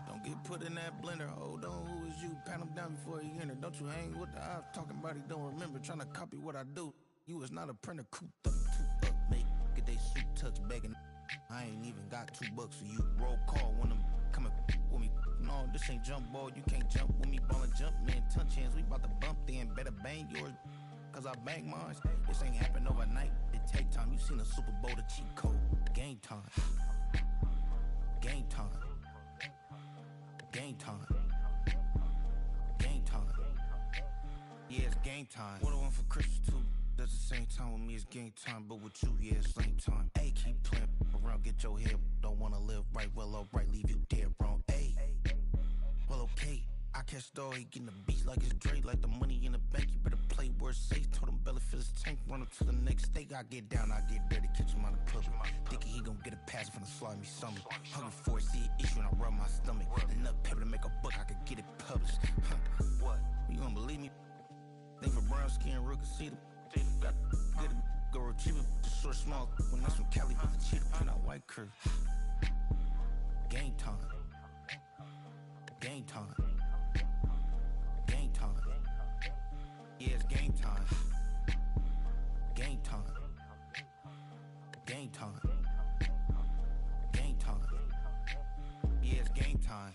Don't get put in that blender. Hold on, who is you? Pat him down before he enter. Don't you hang with the ops talking about he don't remember. Trying to copy what I do. You is not a printer. Cooped up, two up, mate. Get they suit tucks begging. I ain't even got $2 for you. Roll call when I'm coming with me. No, this ain't jump ball. You can't jump with me. Ballin' jump, man. Touch hands. We bout to bump then. Better bang yours. Cause I bang mine. This ain't happen overnight. It take time. You seen a Super Bowl, the cheat code. Game time. Game time. Game time. Game time. Yeah, it's game time. What I want for Christmas too. At the same time with me, it's game time. But with you, yeah, it's lame time. Ayy, keep playing around, get your head. Don't wanna live right, well, alright, leave you dead wrong. Ayy, well, okay. I catch the dog, he getting the beats like it's Dre. Like the money in the bank, you better play where it's safe. Told him belly fill his tank, run up to the next state. I get down, I get dirty, catch him on the public. Thinking he gon' get a pass from the slide me something. Hungry for it, see an issue and I rub my stomach. Enough paper to make a book, I could get it published. What? You gonna believe me? Think for brown skin, real can see the got get it, go retrieve it, the short small. When that's from Cali with the cheetah print out white curve. Game time. Game time. Game time. Yeah, it's game time. Game time. Game time. Game time. Yeah, it's game time.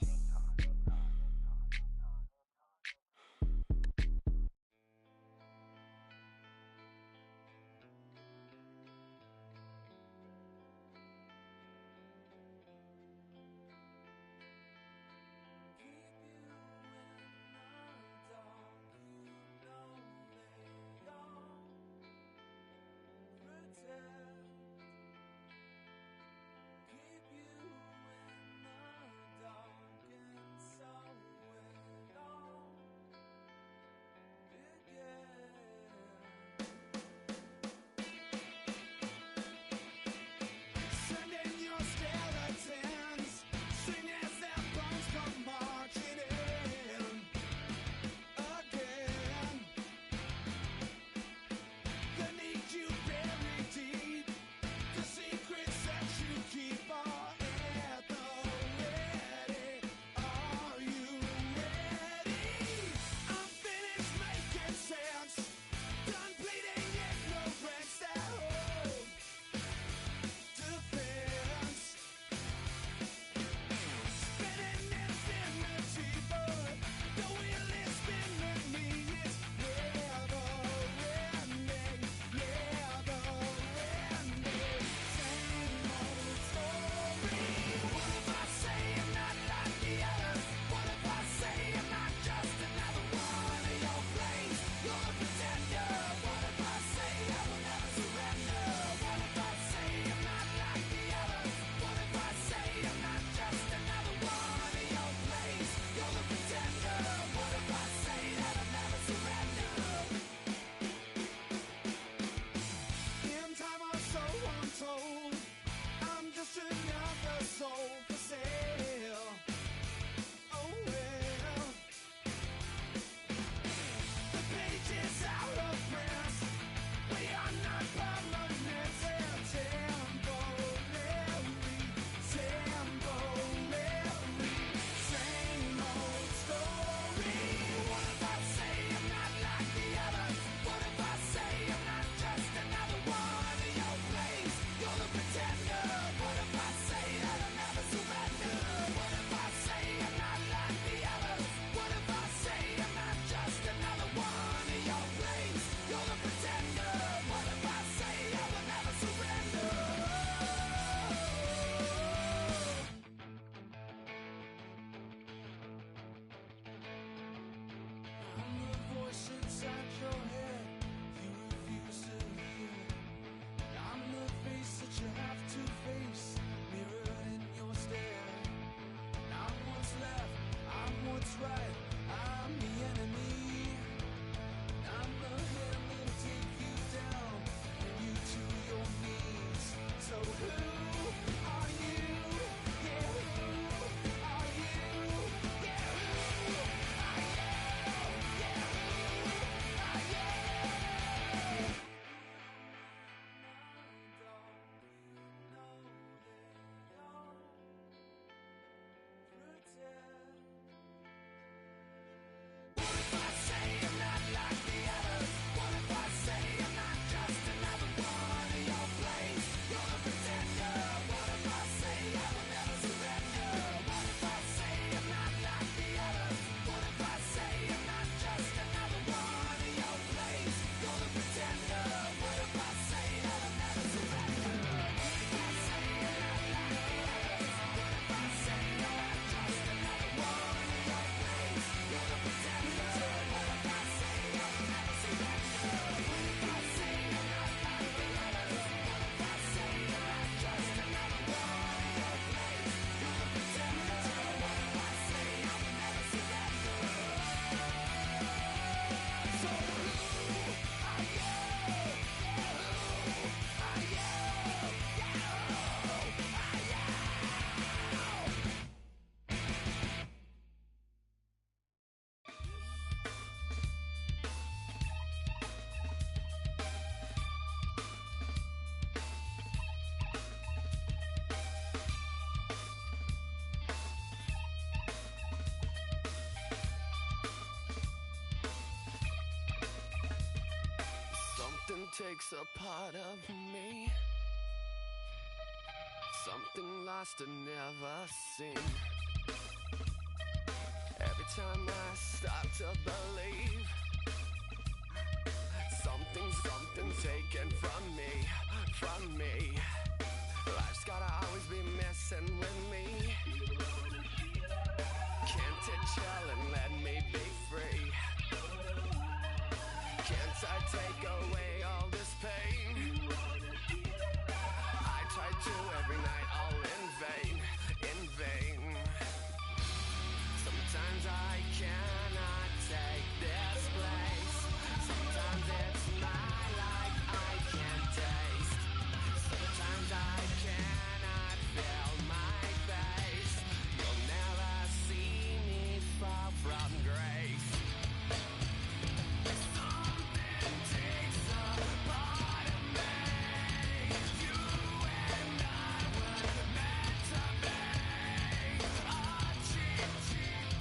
takes a part of me, something lost and never seen. Every time I start to believe, something's taken from me. Life's gotta always be messing with me. Can't it chill and let me be free? Can't I take away all this pain? I try to every night, all in vain. Sometimes I cannot take this place. Sometimes it's my life I can't taste. Sometimes I cannot feel my face. You'll never see me fall from grace. Something takes a part of me. You and I were meant to be. A cheap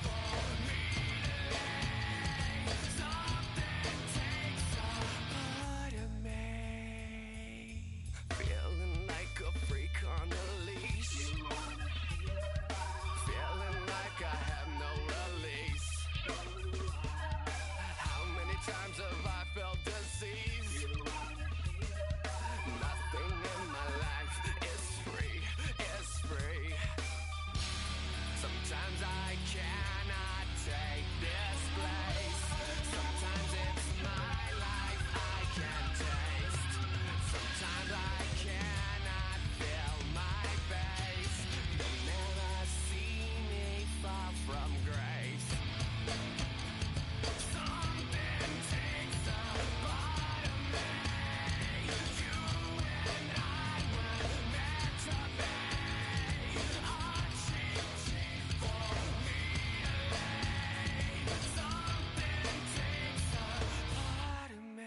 for me to lay. Something takes a part of me. Feeling like a freak on a leash. Feeling like I have no release. How many times have I felt disease? Nothing in my life is free. Sometimes I cannot take this place. Sometimes it's my life I can't taste. Sometimes I cannot feel my face. You'll never see me fall from grace. Something takes a part of me. You and I were meant to be. A cheap for me to lay. Something takes a part of me.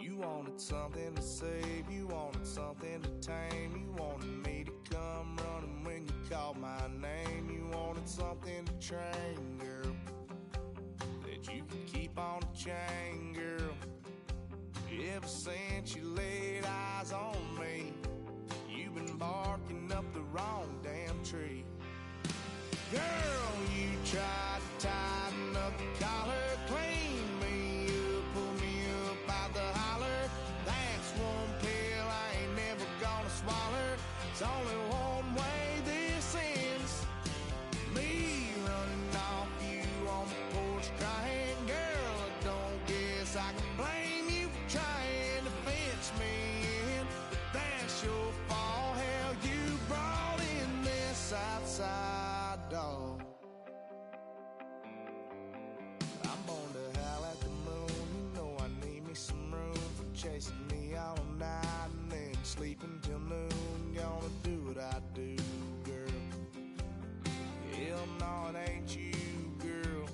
You wanted something to save, you wanted something to tame. You wanted me to come running when you called my name. You wanted something to train, girl, that you could keep on the chain, girl. Ever since you laid eyes on me, you've been barking up the wrong damn tree. Girl, you tried to tighten up the collar, clean me up, pull me up out the holler. That's one pill I ain't never gonna swallow. It's only one way this ends. Me running off you on the porch crying. Girl, I don't guess I can blame you for trying to fence me in. That's your fault, hell, you brought in this outside dog. sleep until noon, gonna do what I do, girl. Hell no, it ain't you, girl.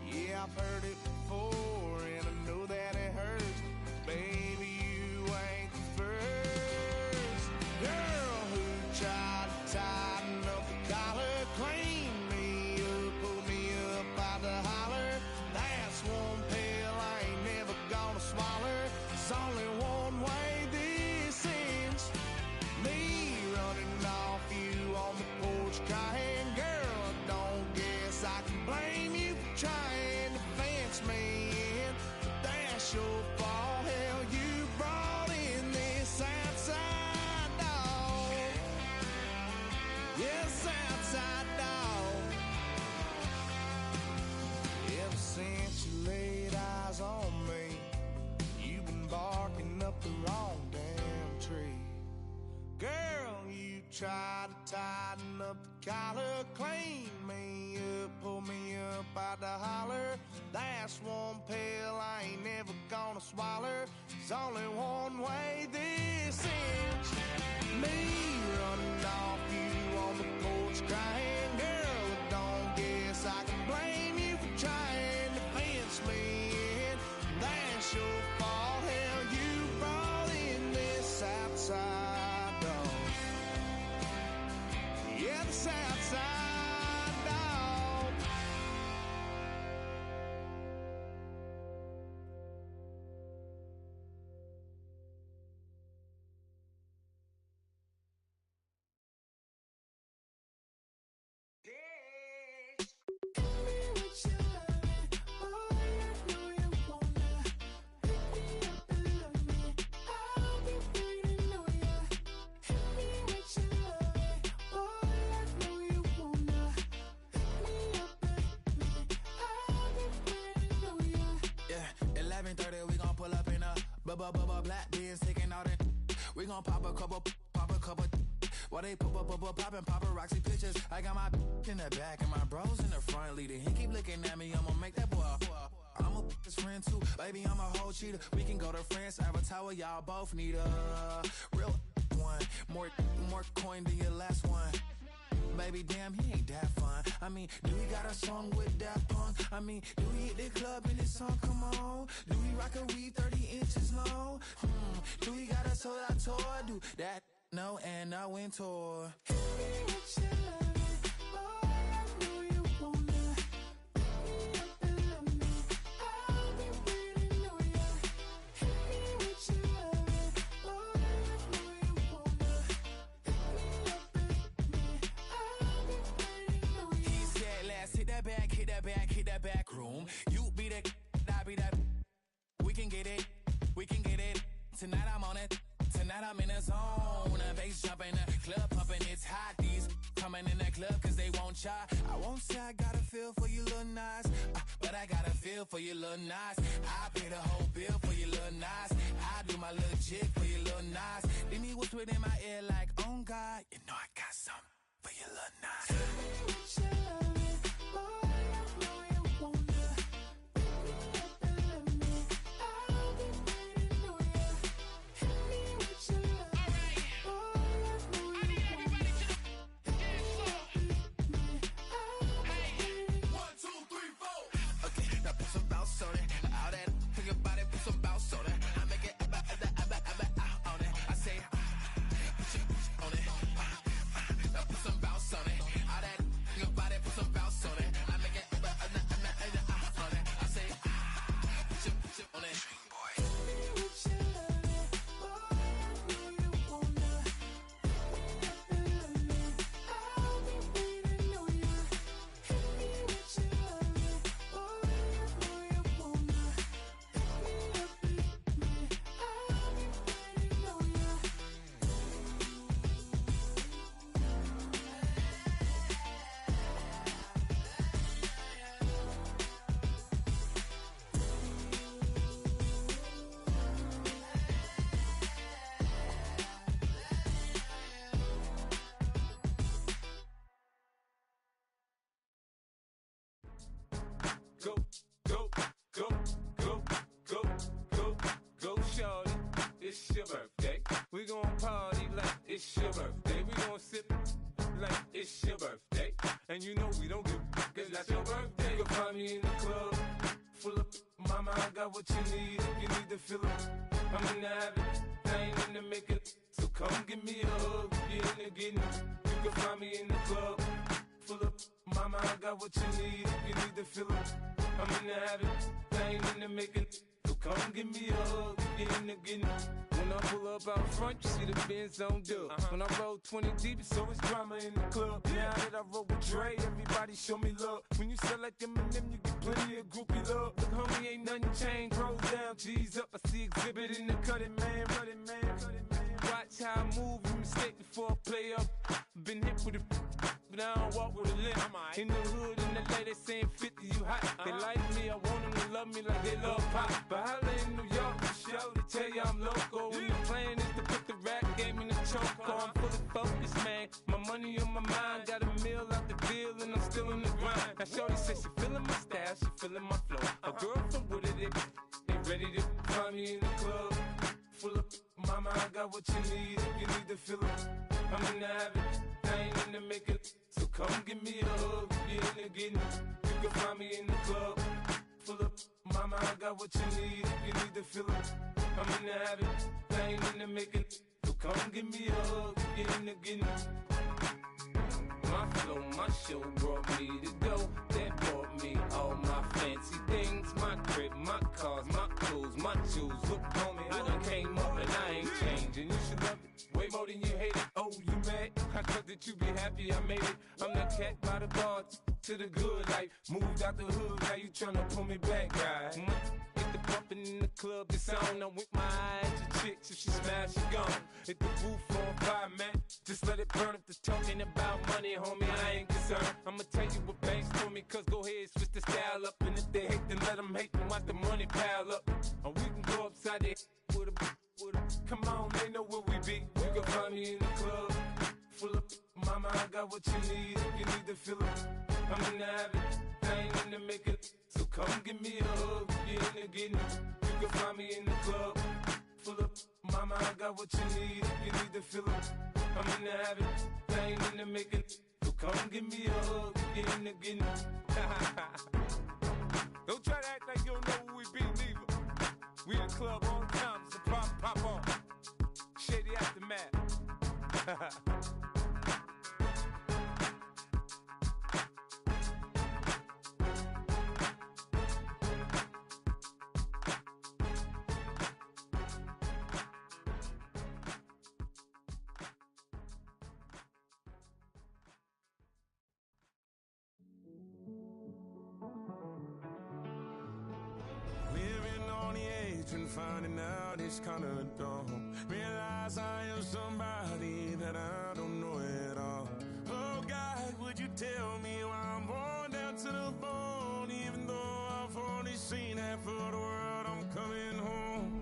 Yeah, I've heard it before, and I know that it hurts. Baby, you ain't the first girl who tried to tighten up the collar, clean me up, pull me up out the holler. That's one pill I ain't never gonna swallow. There's only one way this ends. Me running off you on the porch crying. Girl, I don't guess I can blame you for trying to fence me in. But that's your fault. Hell, you brought in this outside dog. Yes, outside dog. Ever since you laid eyes on me, you've been barking up the wrong damn tree. Girl, you tried to tighten up the collar, clean me up, pull me up out the holler. That's one pill I ain't never gonna swallow. There's only one way this ends. Me running off you on the porch crying. Girl, I don't guess I can blame you for trying to fence me in. That's your fault. Hell, you brought in this outside dog. Yeah, this outside dog. Yeah, 11:30, we gon' pull up in a black beans, taking all that. We gon' pop a couple. While they poppin' paparazzi pictures. I got my in the back and my bros in the front leading. He keep looking at me, I'ma make that boy. I'm a his friend too, baby, I'm a whole cheater. We can go to France, Avatar, y'all both need a real one. More coin than your last one. Baby, damn, he ain't that fun. I mean, do he got a song with that punk? I mean, do he hit the club in this song? Come on. Do he rock a weed 30 inches long? Do he got a soda tour? Do that? No, and I went tour. Hit that back room. You be the, I be that. We can get it. Tonight I'm on it. Tonight I'm in a zone. A bass jumping, a club pumping. It's hot. These coming in the club cause they won't try. I won't say I got a feel for you little nice, but I got a feel for you little nice. I pay the whole bill for you little nice. I do my little jig for you little nice. Then he whisper in my ear like, oh God, you know I got something for you little nice. Go, shorty, it's your birthday. We your birthday. We gon' sip like it's your birthday. And you know we don't give cause that's your birthday. You can find me in the club, full of mama, I got what you need. If you need to fill it, I'm in the habit, I ain't in the making. So come give me a hug, get in the getting. You can find me in the club, full of mama, I got what you need. If you need to fill it, I'm in the habit, I ain't in the making. So come give me a hug, get in the getting. When I pull up out front, you see the Benz on dub. When I roll 20 deep, it's always drama in the club. Now that I roll with Dre, everybody show me love. When you sell like Eminem, you get plenty of groupie love. Look, homie, ain't nothing changed. Rolls down, G's up. I see exhibit in the cutting, man. Running, man. Watch how I move, you mistake before I play up. Been hit with a but I don't walk with a limp. In the hood, in the LA, they saying 50, you hot. They like me, I want them to love me like they love pop. But holla in New York, the show, they tell you I'm local. And the plan is to put the rap game in the choke. I'm fully focused, man. My money on my mind, got a meal out the deal, and I'm still in the grind. Now shorty says she feeling my style, she feeling my flow. A girl from Wooded, they ready to find me in the club. Full of mama, I got what you need. If you need to fill it, I'm in the habit, I ain't in the making. So come give me a hug, get in the getting. You can find me in the club, full of mama, I got what you need. If you need to fill it, I'm in the habit, I ain't in the making. So come give me a hug, get in the getting. My flow, my show brought me to go. That brought me all my fancy things. My crib, my cars, my clothes, my shoes. Look, homie, I done came up and I ain't changing. You should love it way more than you hate it. Oh, you mad? I thought that you be happy I made it. I'm the cat by the bar to the good life. Moved out the hood, now you tryna pull me back, right? Get the bumpin' in the club, it's on. I'm with my eyes to chicks, if she smash, she gone. Hit the roof on fire, man. Just let it burn if the talking about money, homie, I ain't concerned. I'ma tell you what banks told me, cause go ahead, switch the style up. And if they hate, then let them hate, then watch the money pile up. Or we can go upside there with a come on, they know where we be. You can find me in the club, full of mama, I got what you need. If you need to fill it, I'm in the habit, I ain't in the making. So come give me a hug, get in the getting. You can find me in the club, full of mama, I got what you need. If you need to fill it, I'm in the habit, I ain't in the making. So come give me a hug, get in the getting. Don't try to act like you don't know who we be, neither. We in the club all the time, so pop on. Shady Aftermath. And finding out it's kinda dumb. Realize I am somebody that I don't know at all. Oh God, would you tell me why I'm born down to the bone? Even though I've only seen half of the world, I'm coming home.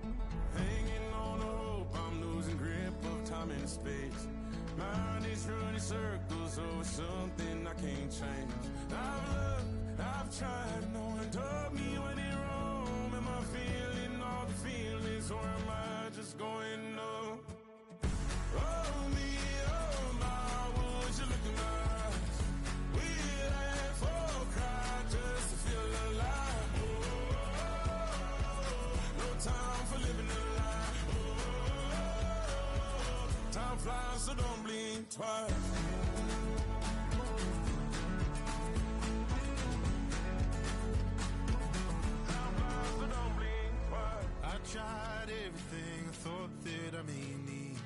Hanging on the hope, I'm losing grip of time and space. Mind is running circles over something I can't change. I've looked, I've tried, no one told me when it wrong. Am I feeling all the feelings, or am I just going up? Oh me, oh my, would you look in my eyes? We laugh or cry just to feel alive. Oh, no time for living a lie. Oh, time flies, so don't blink twice. Tried everything I thought that I may need.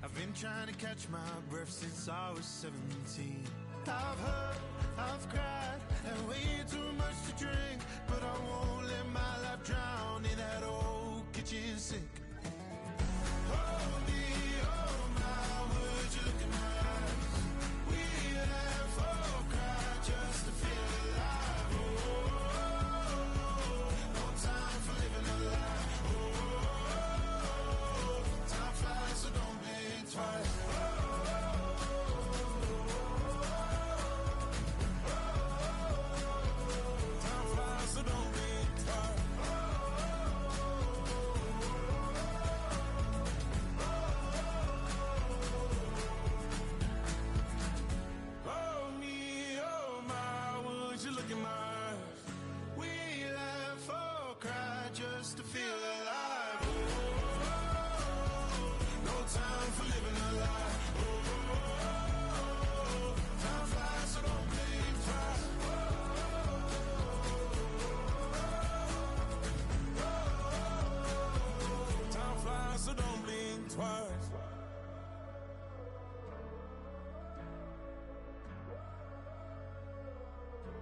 I've been trying to catch my breath since I was 17. I've hurt, I've cried, and way too much to drink, but I won't let my life drown in that old kitchen sink. Oh me, oh my, would you look in my eyes? We laugh or cry just to feel alive. Oh, no time for living a lie. So don't blink twice. Time flies, so don't blink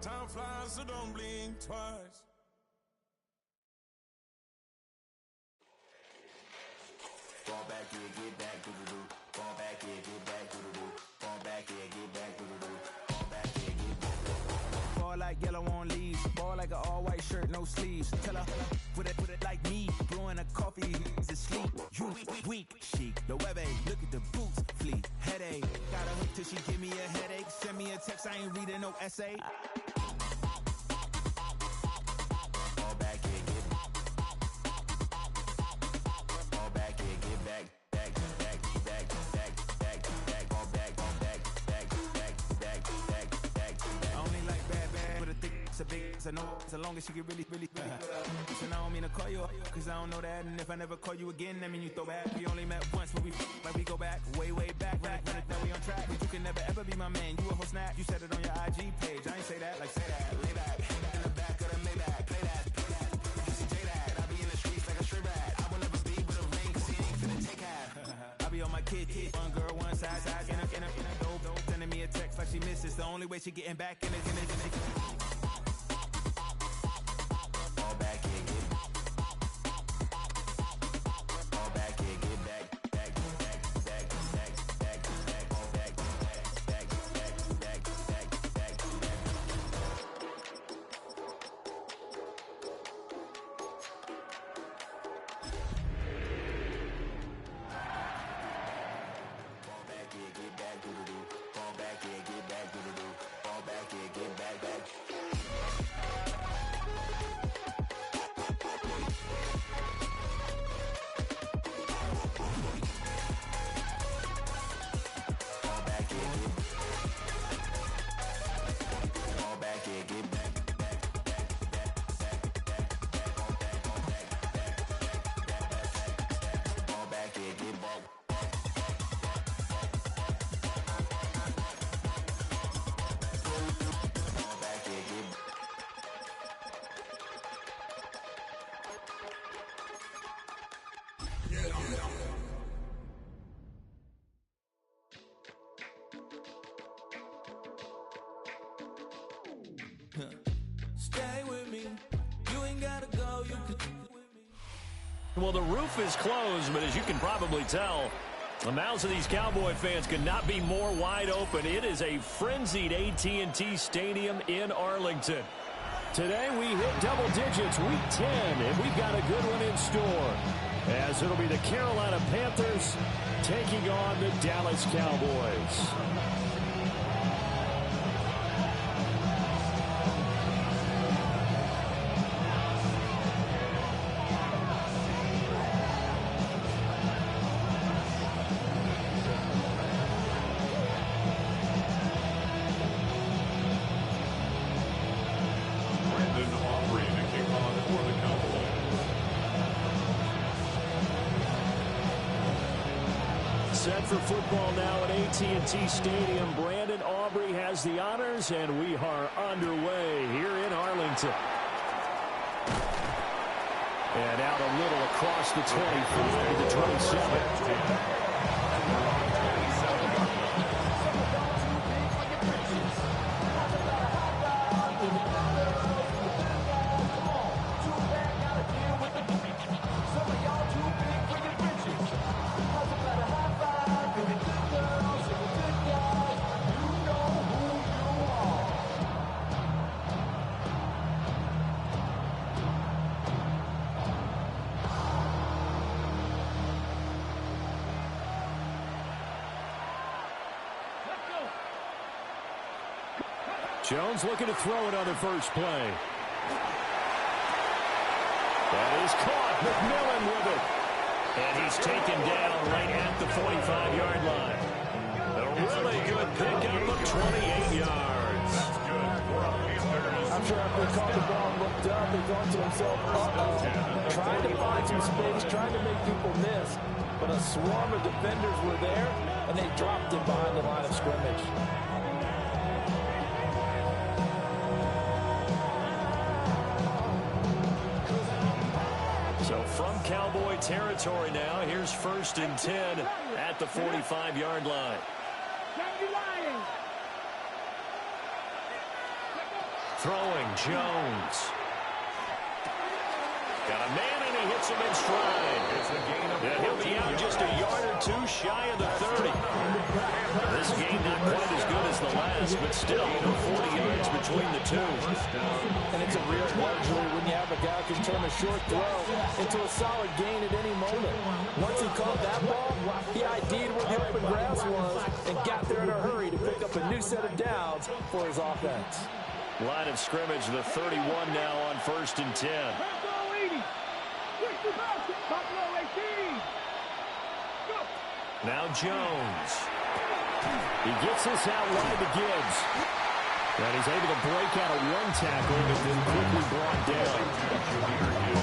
Time flies, so don't blink twice. Fall back here, get back, do-do-do. Fall back here, get back, do-do-do. Fall back here, get back, do-do-do. Fall back here, get back. Fall like yellow on leaves. Ball like an all-white shirt, no sleeves. Tell her, put it like me. Blowing a coffee, he's asleep. You weak, chic. The web look at the boots, fleet. Headache, got a hook till she give me a headache. Send me a text, I ain't reading no essay. Fall back here, get back. Fall back here, get back. It's a big, it's a no, so long as she get really good up. So now I don't mean to call you up, cause I don't know that. And if I never call you again, that mean you throw back. We only met once, but we go back, way back. When it, now we on track, but you can never ever be my man. You a whole snap, you said it on your IG page. I ain't say that, like say that, lay back. In the back of the Maybach, play that. Just J that, I be in the streets like a stray rat. I will never be with a ring, cause he ain't finna take half. I be on my kid, one girl, one side, in a dope, sending me a text like she misses. The only way she getting back in it. Stay with me. You ain't gotta go. You could. Well, the roof is closed, but as you can probably tell, the mouths of these Cowboy fans could not be more wide open. It is a frenzied AT&T Stadium in Arlington. Today we hit double digits, week 10, and we've got a good one in store, as it'll be the Carolina Panthers taking on the Dallas Cowboys. Set for football now at AT&T Stadium. Brandon Aubrey has the honors, and we are underway here in Arlington. And out a little across the 25 to the 27. Jones looking to throw it on the first play. That is caught. McMillan with it. And he's taken down right at the 45-yard line. A really good pickup of 28 yards. I'm sure after he caught the ball and looked up, he thought to himself, trying to find some space, trying to make people miss. But a swarm of defenders were there, and they dropped him behind the line of scrimmage. So from Cowboy territory now, here's 1st and 10 at the 45-yard line. Throwing, Jones. Got a man, and he hits him in stride. Yeah, he'll be out just a yard or two shy of the 30. This game not quite as good as the last, but still over 40 yards between the two. And it's a real luxury when you have a guy who can turn a short throw into a solid gain at any moment. Once he caught that ball, he ID'd where the open grass was and got there in a hurry to pick up a new set of downs for his offense. Line of scrimmage, the 31 now on 1st and 10. Now Jones. He gets this out wide to Gibbs. And he's able to break out of one tackle, but then quickly brought down.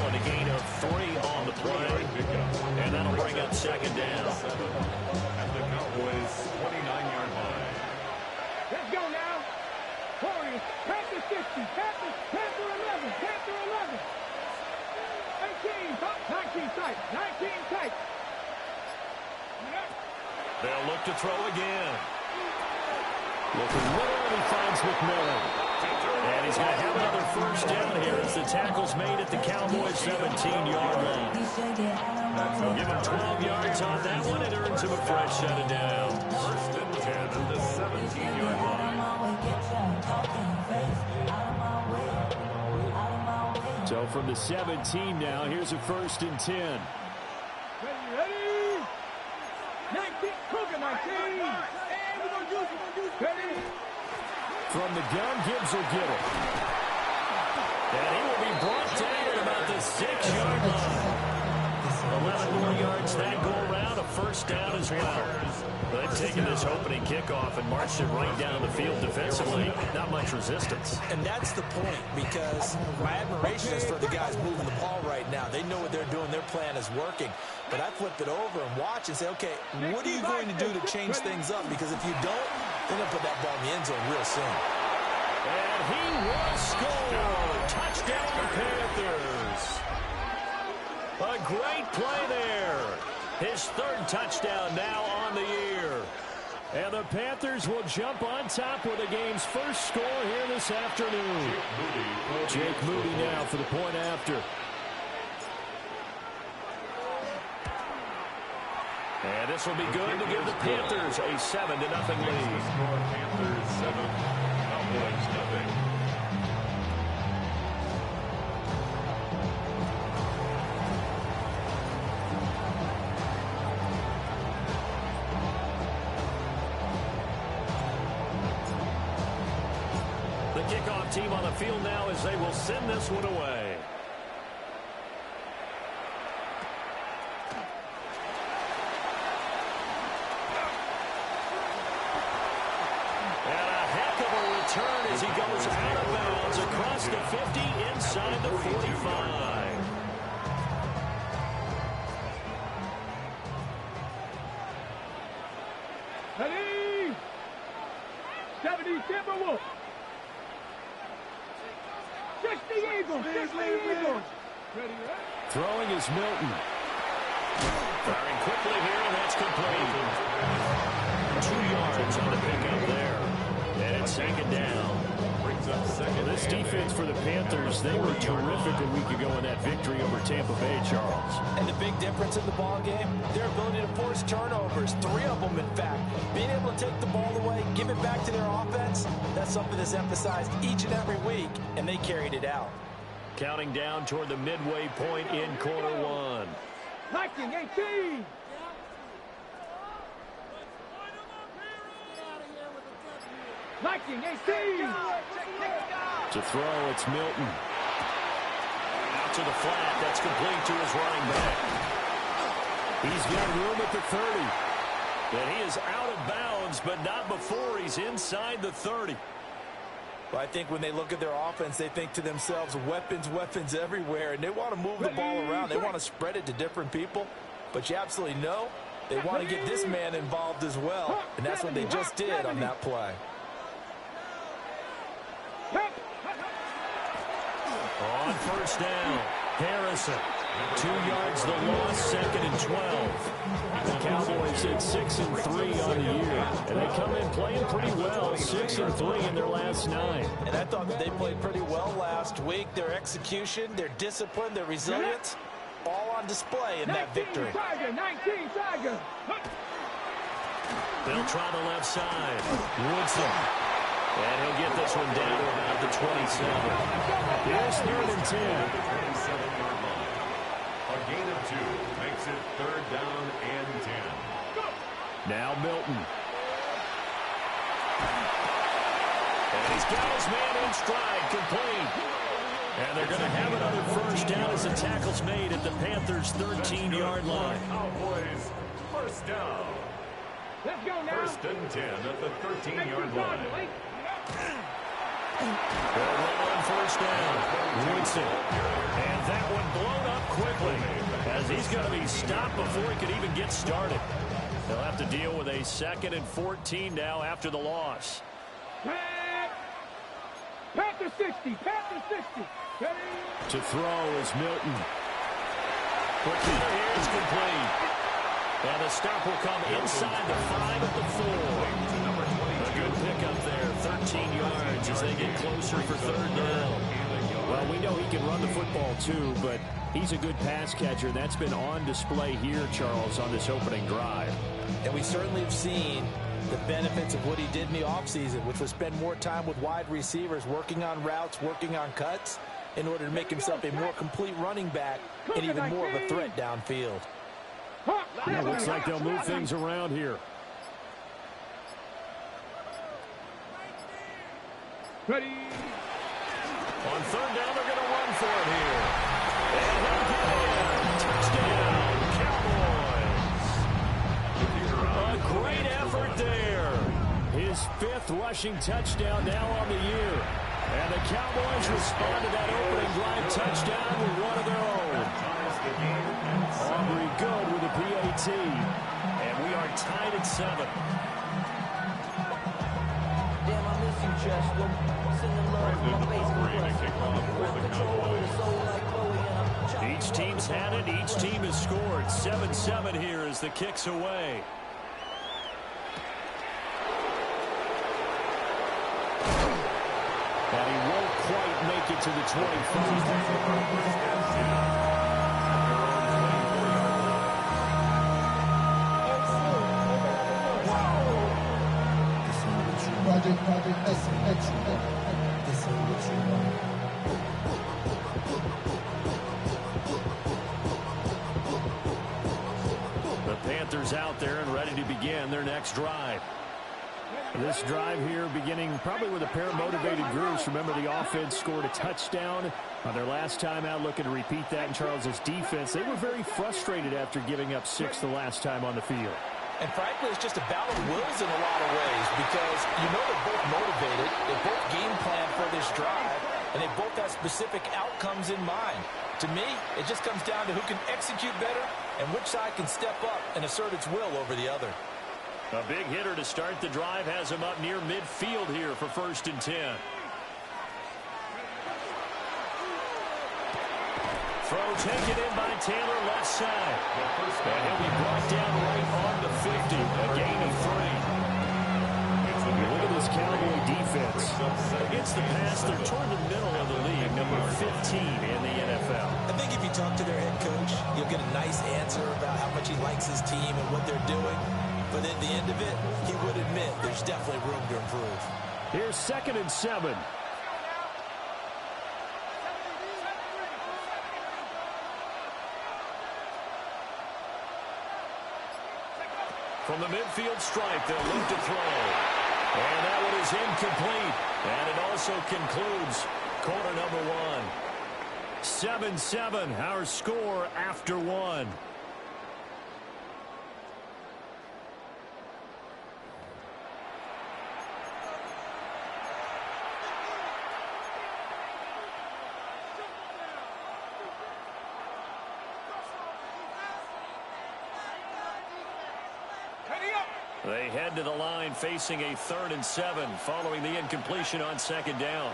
And a gain of 3 on the play. And that'll bring up 2nd down. At the Cowboys' 29-yard line. Let's go now. Warriors, Panther 60, Panther 11, Panther 11. 19 tight, 19 tight. They'll look to throw again. Looking middle, and he finds McMillan. And he's going to have another 1st down here as the tackle's made at the Cowboys' 17-yard line. Give him 12 yards on that one. It earns him a fresh set of downs. 1st and 10 at the 17-yard line. So from the 17 now, here's a 1st and 10. Ready? 19, Cougar 19. And we're going to use it. Ready? From the gun, Gibbs will get it. And he will be brought down at about the 6-yard line. 11 more yards that go around, a 1st down as well. They've taken this opening kickoff and marched it right down the field defensively. Not much resistance. And that's the point, because my admiration is for the guys moving the ball right now. They know what they're doing. Their plan is working. But I flip it over and watch and say, okay, what are you going to do to change things up? Because if you don't, they're going to put that ball in the end zone real soon. And he will score. Touchdown, Panthers. A great play there. His 3rd touchdown now on the year. And the Panthers will jump on top with the game's 1st score here this afternoon. Jake Moody now for the point after. And this will be good to give the Panthers a 7-0 lead. Panthers 7, Cowboys 0. The kickoff team on the field now as they will send this one away. And a heck of a return as he goes out of bounds across the 50 inside the 45. Ready? 70 Timberwolves. 60 Eagles. 60 Eagles. Ready, right? Throwing is Milton. Firing quickly here, and that's complete. 2 yards on the pickup there. And it's 2nd down. Brings up 2nd. This defense for the Panthers, they were terrific a week ago in that victory over Tampa Bay, Charles. And the big difference in the ball game, their ability to force turnovers, 3 of them in fact. Being able to take the ball away, give it back to their offense, that's something that's emphasized each and every week, and they carried it out. Counting down toward the midway point in quarter 1. Viking 18. Viking 18. To throw, it's Milton. Out to the flat, that's complete to his running back. He's got room at the 30. And he is out of bounds, but not before he's inside the 30. Well, I think when they look at their offense, they think to themselves, weapons, weapons everywhere, and they want to move the ball around. They want to spread it to different people, but you absolutely know they want to get this man involved as well, and that's what they just did on that play. On 1st down, Harrison. 2 yards the loss, 2nd and 12. The Cowboys at 6-3 on the year. And they come in playing pretty well, 6-3 in their last 9. And I thought that they played pretty well last week. Their execution, their discipline, their resilience, all on display in that victory. 19 Tiger. They'll try the left side. Woodson. And he'll get this one down to about the 27. Here's 3rd and 10. A gain of 2 makes it 3rd down and 10. Now Milton. And he's got his man in stride, complete. And they're going to have another first down as the tackle's made at the Panthers' 13-yard line. Cowboys, first down. Let's go now. 1st and 10 at the 13-yard line. They'll roll on first down. Woodson. And that one blown up quickly as he's going to be stopped before he could even get started. They'll have to deal with a 2nd and 14 now after the loss. Panther 60. Panther 60. To throw is Milton. Quickly, here's complete. And the stop will come inside the 5 at the 4. A good pickup there, 13 yards as they get closer for 3rd down. Well, we know he can run the football too, but he's a good pass catcher. That's been on display here, Charles, on this opening drive. And we certainly have seen the benefits of what he did in the offseason, which was spend more time with wide receivers, working on routes, working on cuts, in order to make himself a more complete running back and even more of a threat downfield. Yeah, looks like they'll move things around here. Ready. On 3rd down, they're going to run for it here. And they'll get in. Touchdown, Cowboys. A great effort there. His 5th rushing touchdown now on the year. And the Cowboys respond to that opening drive touchdown with one of their own. Aubrey good with a PAT. And we are tied at 7. Damn, I miss you, Chester. Sending love to my Facebook. Each team's had it. Each team has scored. 7-7 here as the kick's away. And he won't quite make it to the 25. Project SX. This is what you want. The Panthers out there and ready to begin their next drive. This drive here beginning probably with a pair of motivated groups. Remember, the offense scored a touchdown on their last time out, looking to repeat that in Charles's defense. They were very frustrated after giving up 6 the last time on the field. And frankly, it's just a battle of wills in a lot of ways because you know they're both motivated, they both game plan for this drive, and they both have specific outcomes in mind. To me, it just comes down to who can execute better and which side can step up and assert its will over the other. A big hitter to start the drive has him up near midfield here for 1st and 10. Throw taken in by Taylor left side. And he'll be brought down right on the 50. A gain of 3. Look at this Cowboy defense. Against the pass, they're toward the middle of the league, number 15 in the NFL. I think if you talk to their head coach, you'll get a nice answer about how much he likes his team and what they're doing. But at the end of it, he would admit there's definitely room to improve. Here's 2nd and 7. From the midfield stripe, they'll look to throw. And that one is incomplete. And it also concludes quarter number 1. 7-7, our score after 1. They head to the line facing a 3rd and 7 following the incompletion on 2nd down.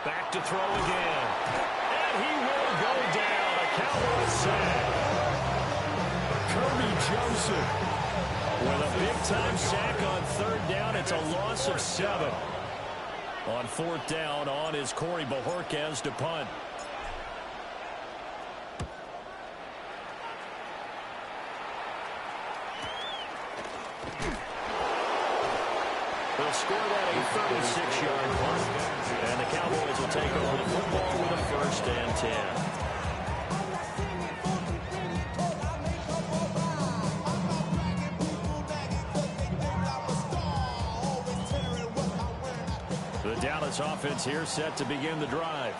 Back to throw again. And he will go down. A Cowboys sack. Kirby Joseph with a big-time sack on third down. It's a loss of 7. On fourth down, on is Corey Bojorquez to punt. They'll score that a 36-yard punt. And the Cowboys will take over the football with a 1st and 10. The Dallas offense here set to begin the drive.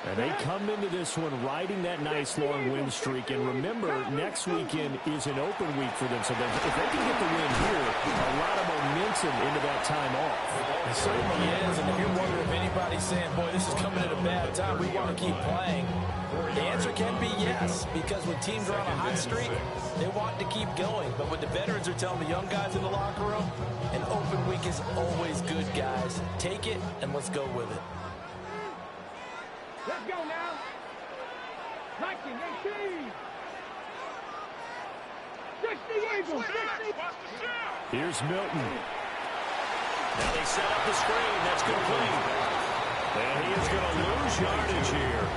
And they come into this one riding that nice long win streak. And remember, next weekend is an open week for them. So if they can get the win here, a lot of momentum into that time off. It certainly is. And if you're wondering if anybody's saying, boy, this is coming at a bad time, we want to keep playing, the answer can be yes. Because when teams are on a hot streak, they want to keep going. But what the veterans are telling the young guys in the locker room, an open week is always good, guys. Take it and let's go with it. Let's go now. 1918. 60 Eagles. 60. Here's Milton. Now they set up the screen. That's complete. And he is going to lose yardage here.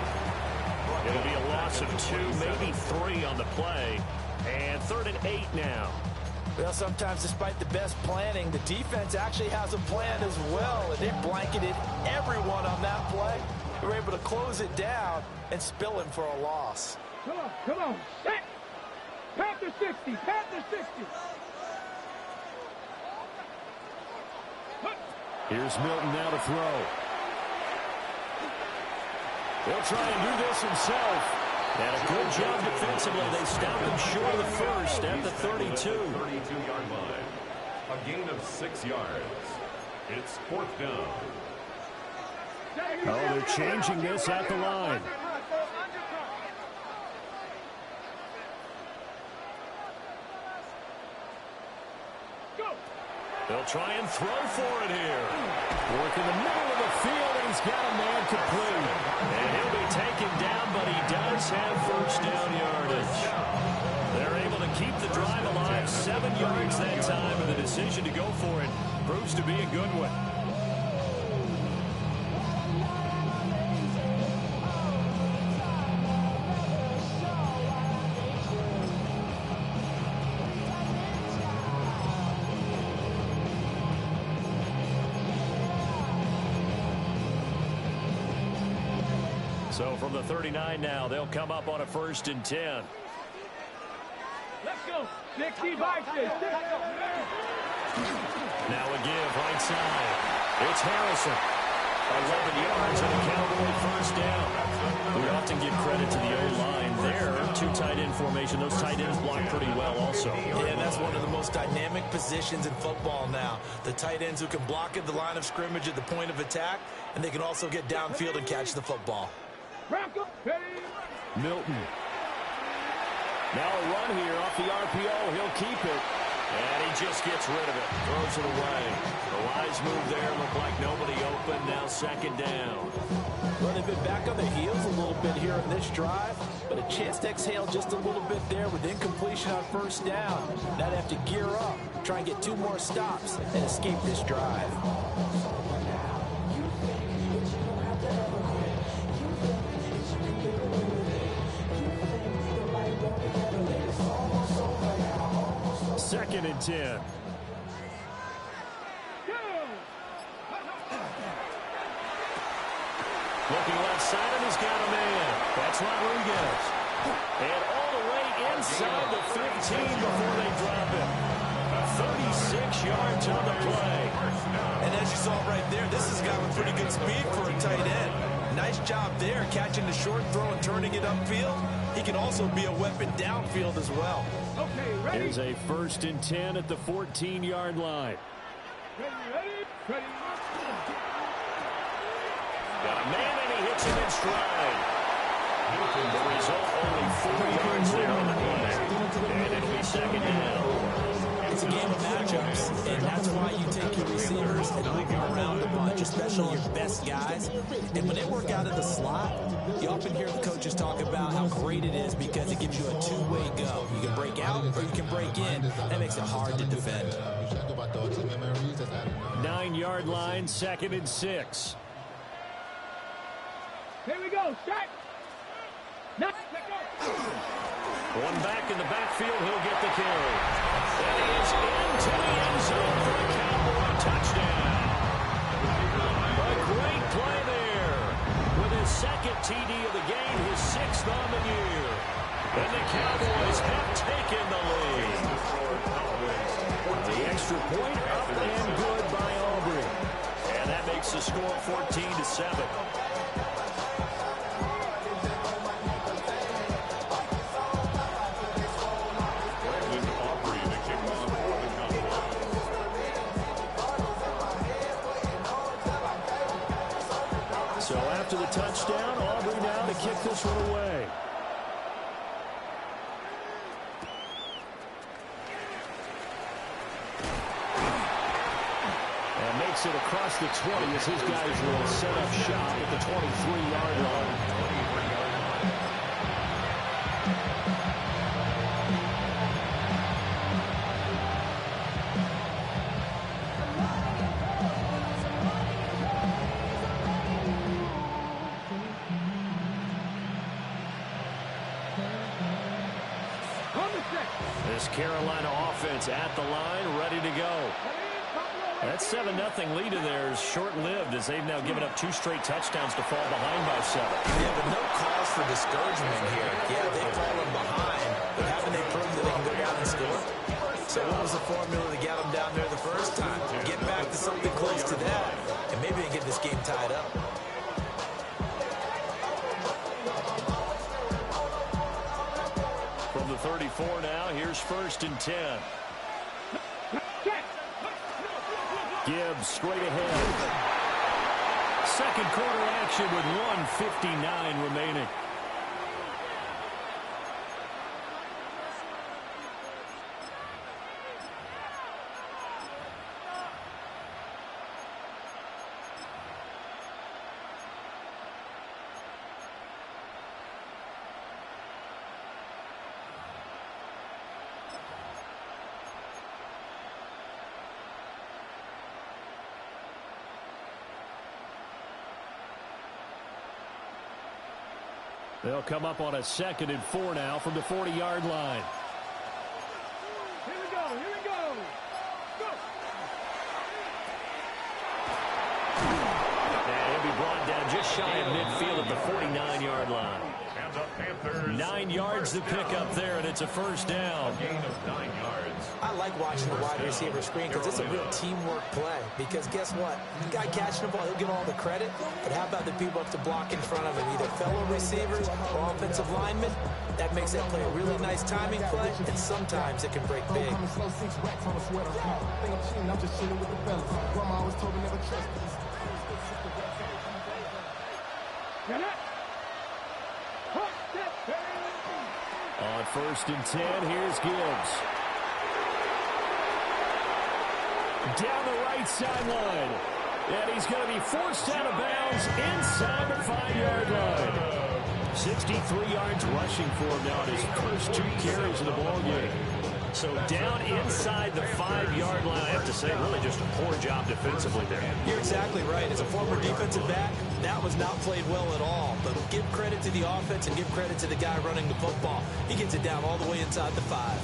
It'll be a loss of 2, maybe 3 on the play. And 3rd and 8 now. Well, sometimes despite the best planning, the defense actually has a plan as well. And they blanketed everyone on that play. They were able to close it down and spill him for a loss. Come on. Set. Panther 60. Panther 60. Here's Milton now to throw. He'll try and do this himself. And a good job defensively. They stopped him short of the first at the 32. 32-yard line. A gain of 6 yards. It's 4th down. Oh, they're changing this at the line. They'll try and throw for it here. Work in the middle of the field, and he's got a man complete. And he'll be taken down, but he does have 1st down yardage. They're able to keep the drive alive, 7 yards that time, and the decision to go for it proves to be a good one. So from the 39 now, they'll come up on a 1st and 10. Let's go. 60 Vikings. Now a give right side. It's Harrison. 11 yards and a Cowboy 1st down. We often give credit to the O-line there. 2 tight end formation. Those tight ends block pretty well also. Yeah, that's one of the most dynamic positions in football now. The tight ends who can block at the line of scrimmage at the point of attack, and they can also get downfield and catch the football. Milton. Now a run here off the RPO. He'll keep it. And he just gets rid of it. Throws it away. The wise move there. Looked like nobody open. Now 2nd down. Well, they've been back on their heels a little bit here in this drive, but a chance to exhale just a little bit there with incompletion on 1st down. Now they have to gear up, try and get 2 more stops, and escape this drive. Second and 10. Looking left side, and he's got a man. That's Rodriguez. And all the way inside the 15 before they drop it. 36 yards on the play. And as you saw right there, this has got pretty good speed for a tight end. Nice job there, catching the short throw and turning it upfield. He can also be a weapon downfield as well. Okay, ready. Here's a 1st and 10 at the 14-yard line. Ready. Got a man, and he hits him in stride. The result, only 4 yards there on the play. And it'll be 2nd down. It's a game of matchups, and that's why you take your receivers and move them around a bunch, especially your best guys. And when they work out of the slot, you often hear the coaches talk about how great it is because it gives you a two-way go. You can break out or you can break in. That makes it hard to defend. 9-yard line, 2nd and 6. Here we go. Start. Now, One back in the backfield, he'll get the carry. And he is into the end zone for a Cowboy touchdown. A great play there. With his 2nd TD of the game, his 6th on the year. And the Cowboys have taken the lead. The extra point up and good by Aubrey. And that makes the score 14-7. So after the touchdown, Aubrey now to kick this one away. And makes it across the 20 as his guys will set up shop at the 23-yard line. This Carolina offense at the line, ready to go. That 7-0 lead of theirs short-lived as they've now given up 2 straight touchdowns to fall behind by 7. Yeah, but no cause for discouragement here. Yeah, they've fallen behind, but haven't they proved that they can go down and score? So what was the formula to get them down there the first time? Get back to something close to that, and maybe they get this game tied up. From the 34 now, here's 1st and 10. Gibbs straight ahead. 2nd quarter action with 1:59 remaining. They'll come up on a 2nd and 4 now from the 40-yard line. Here we go. Here we go. Go. And he'll be brought down just shy of midfield at the 49-yard line. 9 yards to pick up there, and it's a 1st down. A gain of 9 yards. I like watching the wide receiver screen because it's a real teamwork play. Because guess what? The guy catching the ball, he'll get all the credit. But how about the people up to block in front of him? Either fellow receivers or offensive linemen. That makes that play a really nice timing play, and sometimes it can break big. On 1st and 10, here's Gibbs. Down the right sideline. And he's going to be forced out of bounds inside the 5-yard line. 63 yards rushing for him now at his first 2 carries of the ballgame. So down inside the 5-yard line, I have to say, really just a poor job defensively there. You're exactly right. As a former defensive back, that was not played well at all. But give credit to the offense and give credit to the guy running the football. He gets it down all the way inside the 5.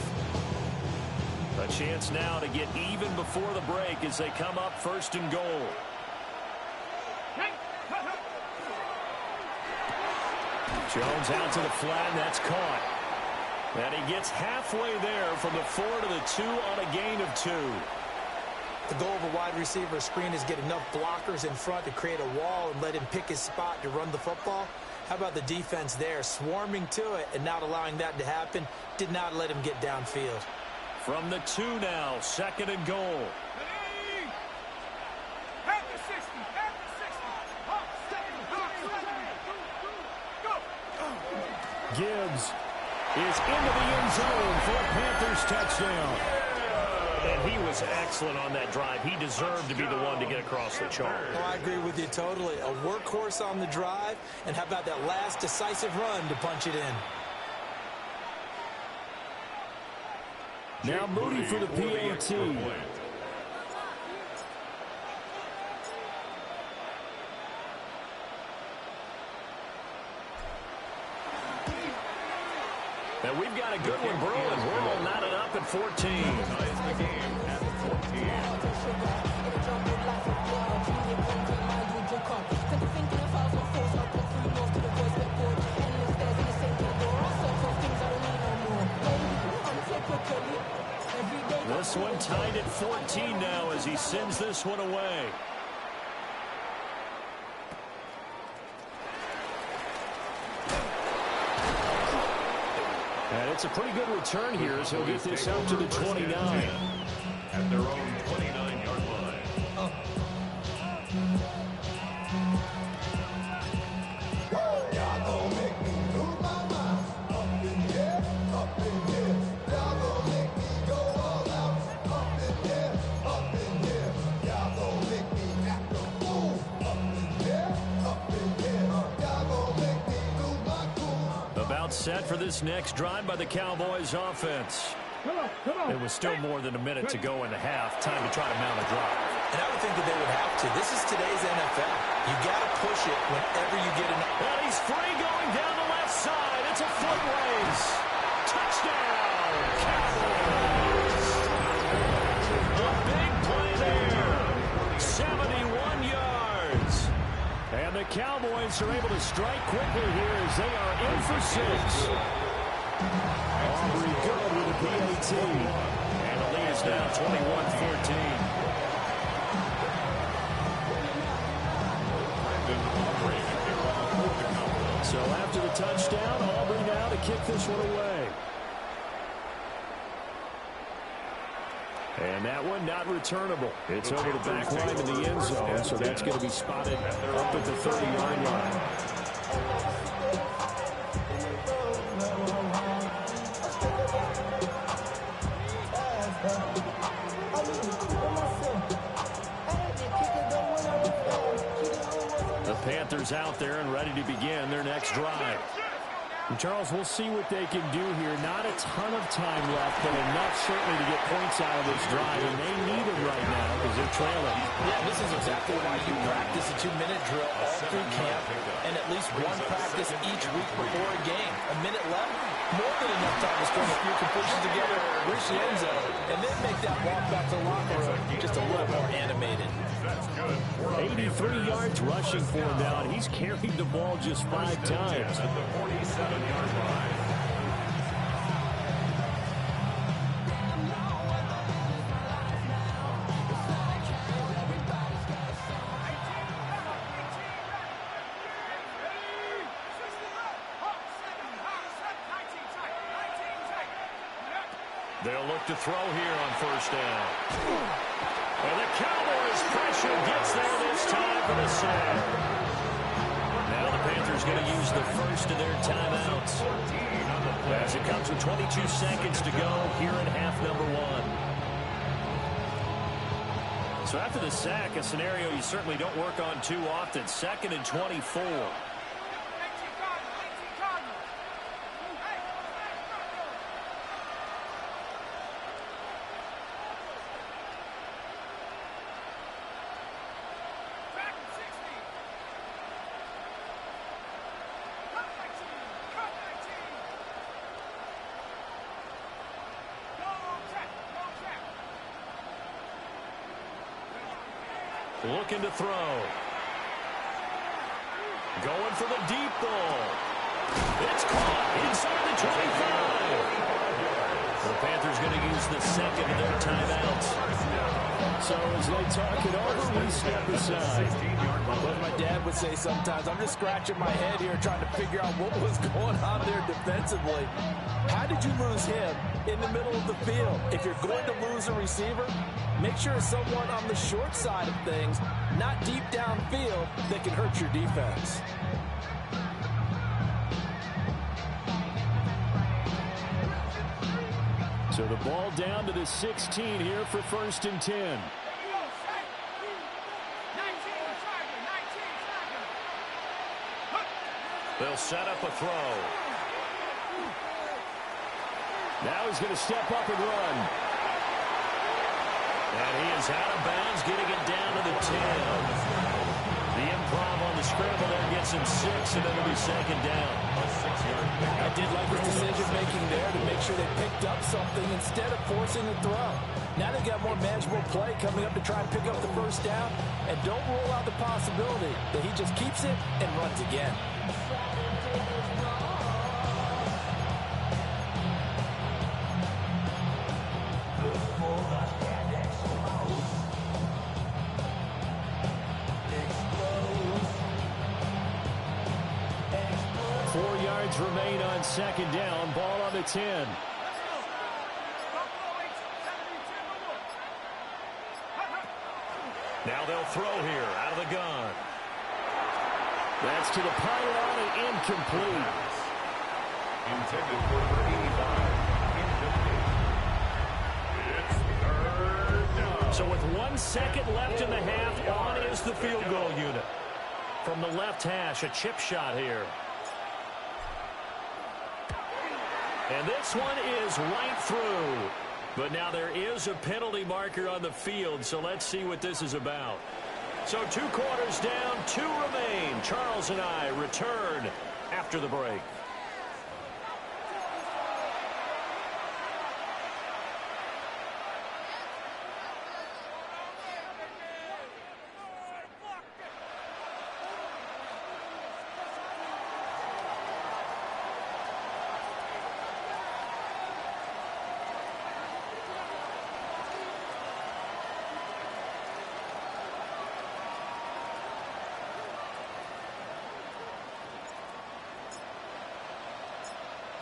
A chance now to get even before the break as they come up 1st and goal. Jones out to the flat, and that's caught. And he gets halfway there from the 4 to the 2 on a gain of 2. The goal of a wide receiver screen is get enough blockers in front to create a wall and let him pick his spot to run the football. How about the defense there, swarming to it and not allowing that to happen? Did not let him get downfield. From the 2 now, 2nd and goal. Gibbs is into the end zone for a Panthers touchdown. And he was excellent on that drive. He deserved to be the one to get across the chalk. Oh, I agree with you totally. A workhorse on the drive, and how about that last decisive run to punch it in? Now Moody for the PAT. And we've got a good one brewing. We're all knotted up at 14. Ties the game at 14. This one tied at 14 now as he sends this one away. And it's a pretty good return here as he'll get this out to the 29. At their own 29-yard line. Set for this next drive by the Cowboys offense. It was still more than a minute to go in the half. Time to try to mount a drive. And I would think that they would have to. This is today's NFL. You got to push it whenever you get an... And he's free going down the left side. It's a foot race. Touchdown, Cowboys. A big play there. 71 yards. And the Cowboys are able to strike quickly here as they are in for 6. Aubrey good with the PAT. And the lead is now 21-14. So after the touchdown, Aubrey now to kick this one away. And that one not returnable. It's over the back line in the end zone, so that's going to be spotted up at the 30-yard line. The Panthers out there and ready to begin their next drive. And Charles, we'll see what they can do here. Not a ton of time left, but enough certainly to get points out of this drive. And they need them right now because they're trailing. Yeah, this is exactly why you practice a 2-minute drill all through camp and at least one practice each week before a game. A minute left, more than enough time to string a few completions together, reach the end zone, and then make that walk back to the locker room just a little more animated. 83 yards rushing for him now, and he's carried the ball just 5 times. At the 47-yard line. They'll look to throw here on first down. And the Cowboys pressure gets there this time for the sack. Now the Panthers going to use the first of their timeouts as it comes with 22 seconds to go here in half number 1. So after the sack, a scenario you certainly don't work on too often. 2nd and 24. Looking to throw. Going for the deep ball. It's caught inside the 25. The Panthers going to use the second of their timeouts. So as they talk it over, we step aside. What my dad would say sometimes, I'm just scratching my head here trying to figure out what was going on there defensively. How did you lose him in the middle of the field? If you're going to lose a receiver, make sure it's someone on the short side of things, not deep downfield, that can hurt your defense. So the ball down to the 16 here for 1st and 10. They'll set up a throw. Now he's going to step up and run. And he is out of bounds, getting it down to the 10. The improv on the scramble there gets him 6, and then it'll be 2nd down. I did like his decision-making there to make sure they picked up something instead of forcing the throw. Now they've got more manageable play coming up to try and pick up the 1st down, and don't rule out the possibility that he just keeps it and runs again. Remain on 2nd down. Ball on the 10. Now they'll throw here out of the gun. That's to the pylon and incomplete. Intended for number 85. Incomplete. It's 3rd down. So with 1 second left in the half, on is the field goal unit. From the left hash, a chip shot here. And this one is right through. But now there is a penalty marker on the field, so let's see what this is about. So 2 quarters down, 2 remain. Charles and I return after the break.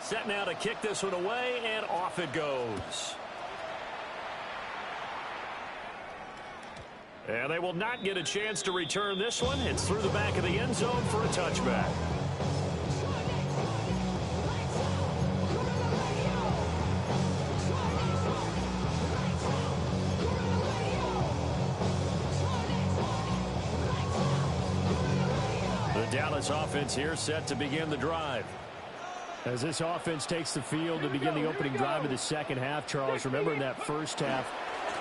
Set now to kick this one away, and off it goes. And they will not get a chance to return this one. It's through the back of the end zone for a touchback. The Dallas offense here set to begin the drive. As this offense takes the field to begin the opening drive of the 2nd half, Charles, remember in that 1st half,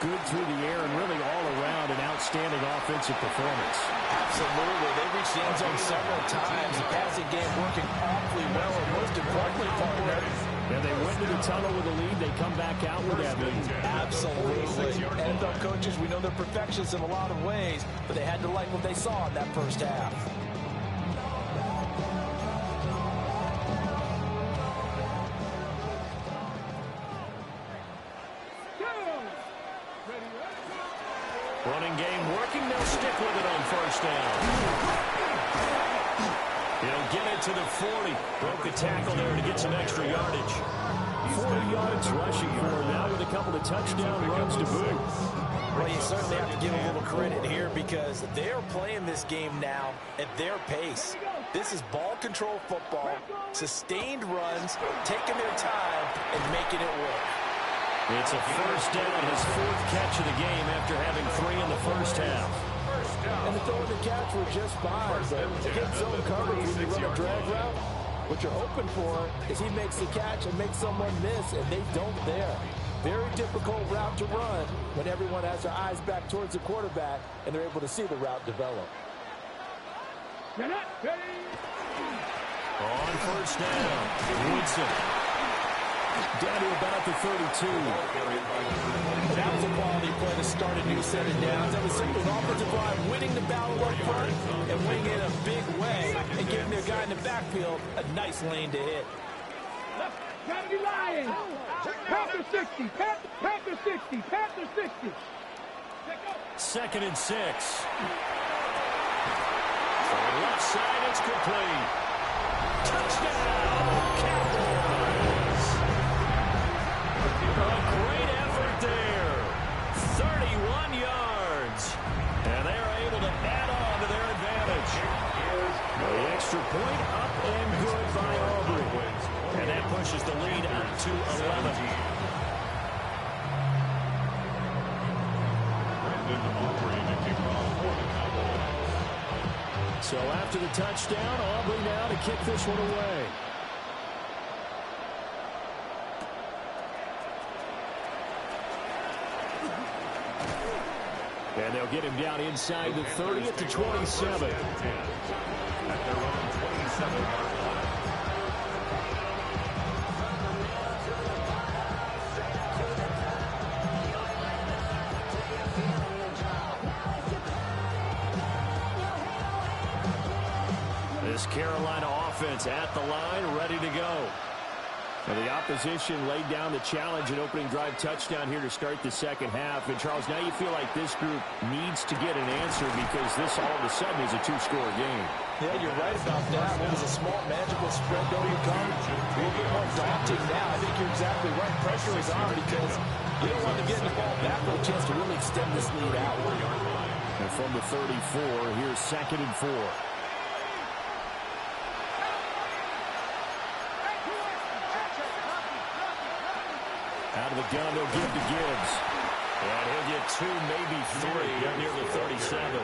good through the air and really all around an outstanding offensive performance. Absolutely. They reached the end zone several times. The passing game working awfully well, and most importantly, partner. And they went to the tunnel with a lead. They come back out with that lead. Absolutely. NFL coaches, we know they're perfectionists in a lot of ways, but they had to like what they saw in that 1st half. Running game working. They'll stick with it on 1st down. He'll get it to the 40. Broke a tackle there to get some extra yardage. 40 yards rushing for him now with a couple of touchdown runs to boot. Well, you certainly have to give a little credit here because they're playing this game now at their pace. This is ball control football, sustained runs, taking their time, and making it work. It's a 1st down, his 4th catch of the game after having 3 in the 1st half. And the throw and the catch were just fine, but hit zone coverage when you run a drag route. What you're hoping for is he makes the catch and makes someone miss, and they don't there. Very difficult route to run when everyone has their eyes back towards the quarterback and they're able to see the route develop. On 1st down, Woodson. Down to about the 32. That was a quality play to start a new set of downs. That was simply an offensive line winning the battle up front and winning it a big way and giving their guy in the backfield a nice lane to hit. Kennedy Lions. Panther 60. Panther 60. Panther 60. 2nd and 6. On the left side, it's complete. Touchdown, Cowboys. A great effort there. 31 yards. And they are able to add on to their advantage. The extra point up and good by Aubrey. And that pushes the lead up to 11. Preston Aubrey to kick off for the Cowboys. So after the touchdown, Aubrey now to kick this one away. And they'll get him down inside the 30 at the 27. At their own 27-yard line. This Carolina offense at the line, ready to go. Well, the opposition laid down the challenge and opening drive touchdown here to start the second half. And, Charles, now you feel like this group needs to get an answer because this all of a sudden is a two-score game. Yeah, you're right about that. It was a small, magical spread to overcome. A little bit more daunting now. I think you're exactly right. Pressure is on because you don't want to get the ball back with a chance to really extend this lead out. And from the 34, here's 2nd and 4. Out of the gun, they'll give to Gibbs. And he'll get 2, maybe 3 near the 37.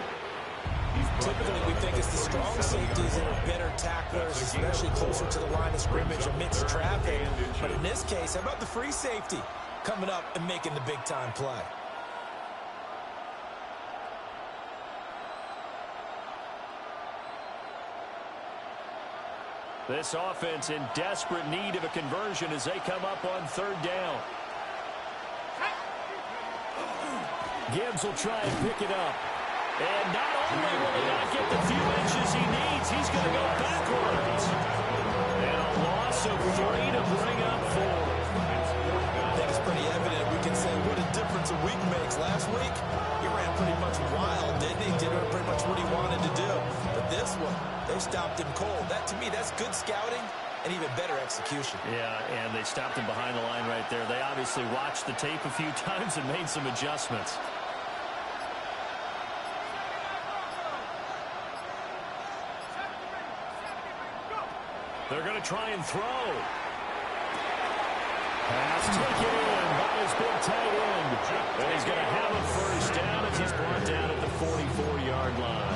Typically, we think it's the strong safeties that are better tacklers, especially closer to the line of scrimmage amidst traffic. But in this case, how about the free safety coming up and making the big-time play? This offense in desperate need of a conversion as they come up on 3rd down. Gibbs will try and pick it up. And not only will he not get the few inches he needs, he's going to go backwards. And a loss of 3 to bring up 4. I think it's pretty evident. We can say what a difference a week makes. Last week, he ran pretty much wild, didn't he? Did pretty much what he wanted to do. But this one, they stopped him cold. That, to me, that's good scouting and even better execution. Yeah, and they stopped him behind the line right there. They obviously watched the tape a few times and made some adjustments. They're going to try and throw. Pass taken in by his big tight end. And he's going to have a first down as he's brought down at the 44-yard line.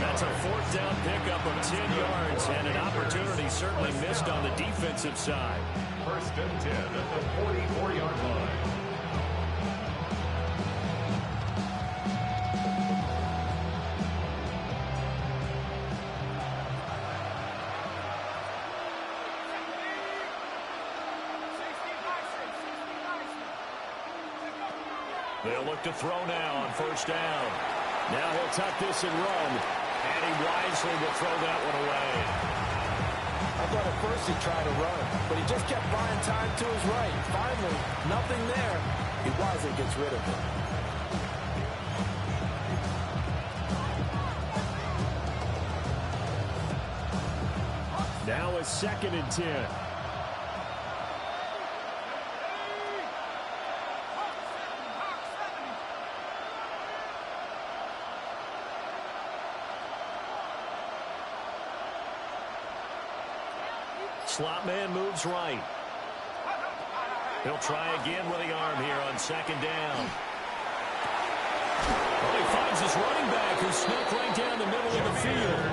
That's a 4th down pickup of 10 yards and an opportunity certainly missed on the defensive side. 1st and 10 at the 44-yard line. They'll look to throw now on 1st down. Now he'll tuck this and run. And he wisely will throw that one away. I thought at first he tried to run, but he just kept buying time to his right. Finally, nothing there. He wisely gets rid of it. Now a 2nd and 10. Slot man moves right. He'll try again with the arm here on 2nd down. Well, he finds his running back who snuck right down the middle of the field.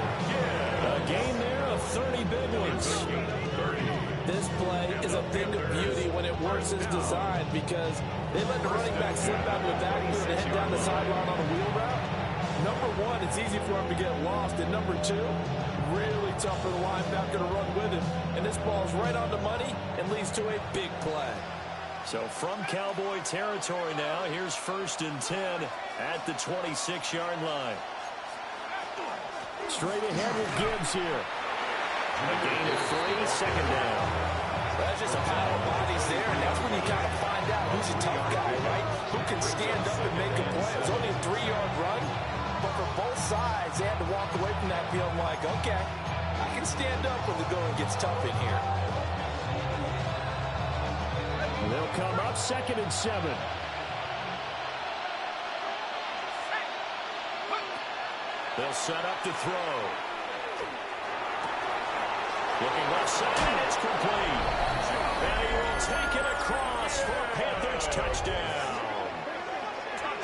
A gain there of 30 big ones. This play is a thing of beauty when it works as designed because they let the running back slip out of the backfield and head down the sideline on a wheel route. Number 1, it's easy for him to get lost. And number 2, really tough for the linebacker to run with him. And this ball's right on the money and leads to a big play. So from Cowboy territory now, here's 1st and 10 at the 26-yard line. Straight ahead with Gibbs here. A gain of 3, 2nd down. That's just a pile of bodies there, and that's when you kind of find out who's a tough guy, right? Who can stand up and make a play. It was only a 3-yard run, but for both sides, they had to walk away from that feeling like, okay, I can stand up when the going gets tough in here. They'll come up 2nd and 7. They'll set up to throw. Looking left side, it's complete. And he will take it across for a Panthers touchdown.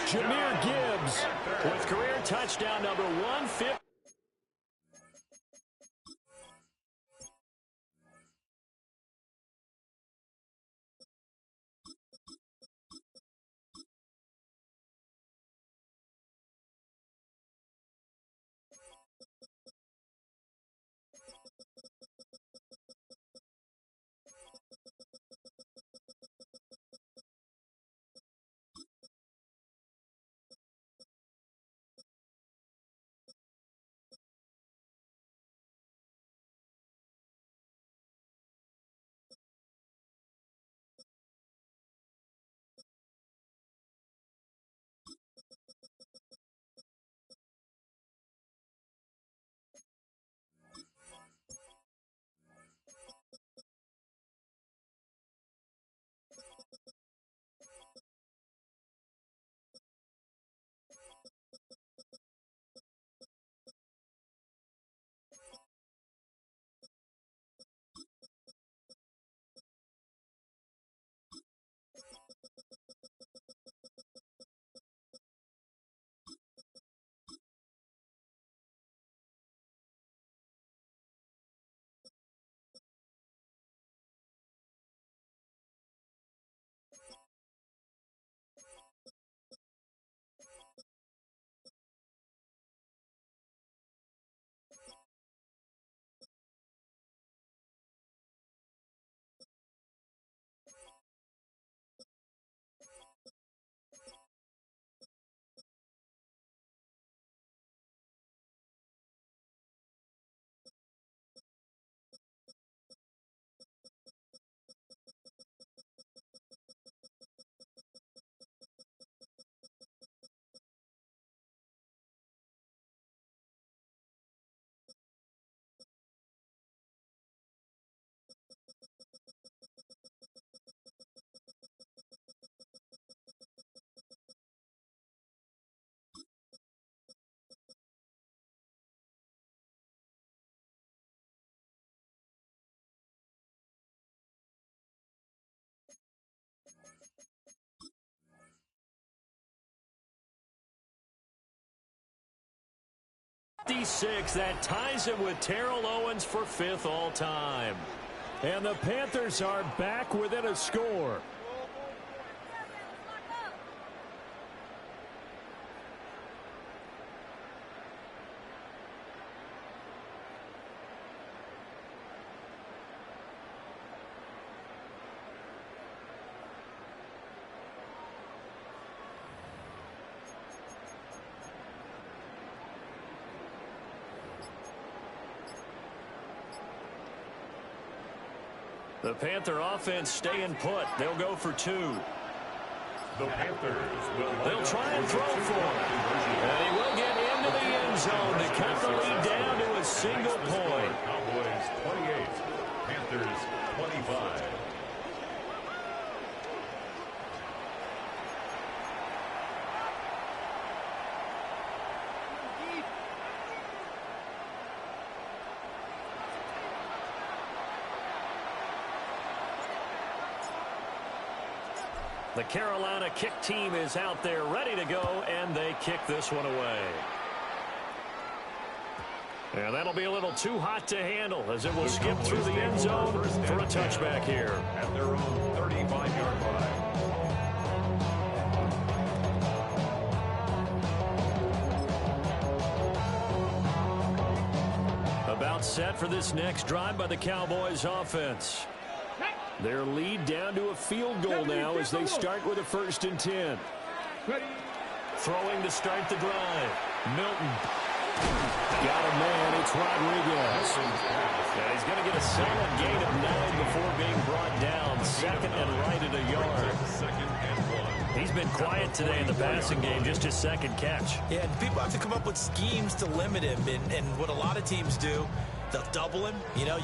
Jahmyr Gibbs with career touchdown number 150. That ties him with Terrell Owens for 5th all-time. And the Panthers are back within a score. The Panther offense staying put. They'll go for 2. The Panthers They'll try and throw for him. And he will get into the end zone to cut the lead down to a single point. Cowboys 28, Panthers 25. The Carolina kick team is out there ready to go, and they kick this one away. And that'll be a little too hot to handle as it will skip through the end zone for a touchback here. At their own 35-yard line. About set for this next drive by the Cowboys offense. Their lead down to a field goal now as they start with a 1st and 10. Throwing to start the drive. Milton. Got a man. It's Rodriguez. And he's going to get a solid gain of 9 before being brought down. 2nd and right at a yard. He's been quiet today in the passing game. Just his 2nd catch. Yeah, and people have to come up with schemes to limit him. And what a lot of teams do, they'll double him,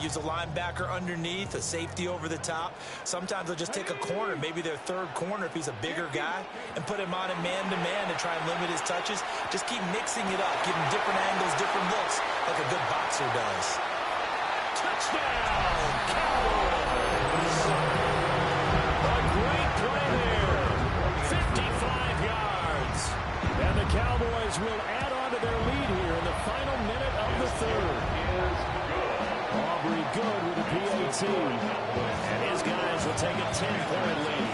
use a linebacker underneath, a safety over the top. Sometimes they'll just take a corner, maybe their 3rd corner if he's a bigger guy, and put him on a man-to-man to try and limit his touches. Just keep mixing it up, give him different angles, different looks, like a good boxer does. Touchdown, Cowboys! A great play there. 55 yards. Panthers will add on to their lead here in the final minute of the third. Aubrey good with a PAT. And his guys will take a 10-point lead.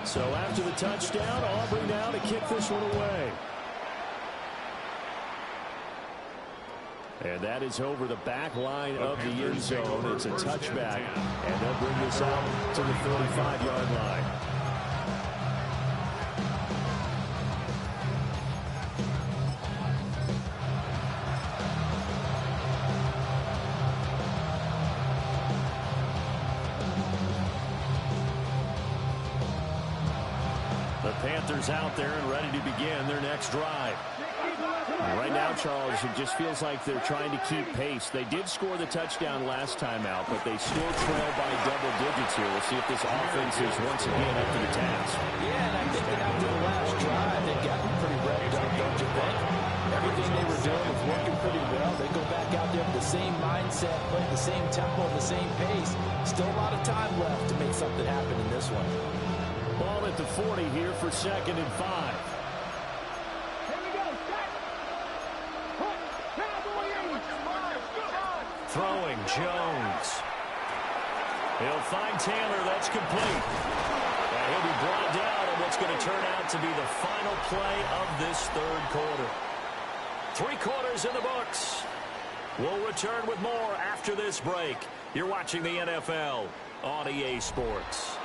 So after the touchdown, Aubrey now to kick this one away. And that is over the back line of the end zone. It's a touchback, and they'll bring this out to the 35-yard line. The Panthers out there and ready to begin their next drive. Right now, Charles, it just feels like they're trying to keep pace. They did score the touchdown last time out, but they still trail by double digits here. We'll see if this offense is once again up to the task. Yeah, and I think that after the last drive, they've gotten pretty revved up, don't you think? Everything they were doing was working pretty well. They go back out there with the same mindset, playing the same tempo, the same pace. Still a lot of time left to make something happen in this one. Ball at the 40 here for 2nd and 5. Throwing Jones. He'll find Taylor. That's complete. And he'll be brought down in what's going to turn out to be the final play of this third quarter. 3 quarters in the books. We'll return with more after this break. You're watching the NFL on EA Sports.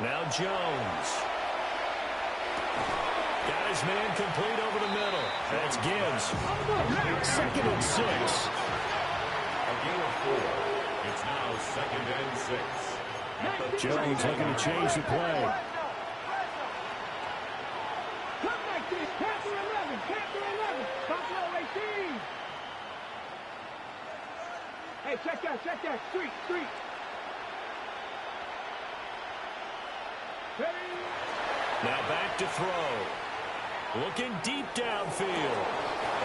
Now Jones. Got his man complete over the middle. That's Gibbs. 2nd and 6. A gain of 4. It's now 2nd and 6. Jones looking to change the play. Come back, kid. Panther 11. Panther 11. Buffalo 18. Hey, check that. Check that. Street. Now back to throw. Looking deep downfield.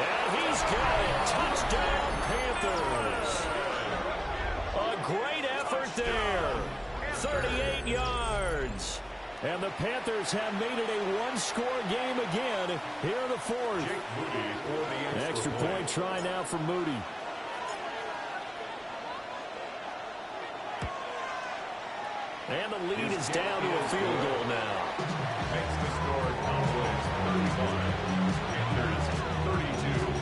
And he's got it. Touchdown, Panthers. A great effort there. 38 yards. And the Panthers have made it a one-score game again here in the fourth. An extra point try now for Moody. And the lead is down to a field goal now. Makes the score Cowboys 35, Panthers 32.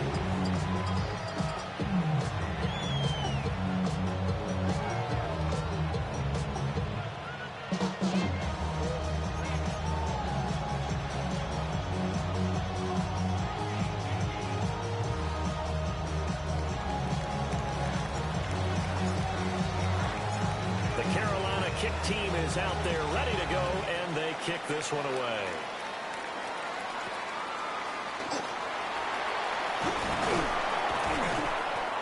Kick team is out there ready to go, and they kick this one away.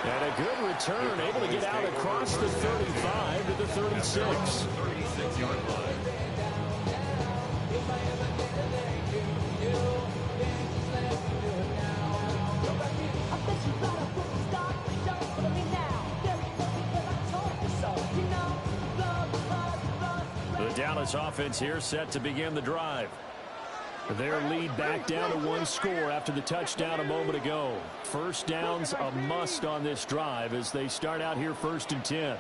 And a good return, able to get out across the 35 to the 36. 36-yard line. The Dallas offense here set to begin the drive. Their lead back down to one score after the touchdown a moment ago. First down's a must on this drive as they start out here 1st and 10.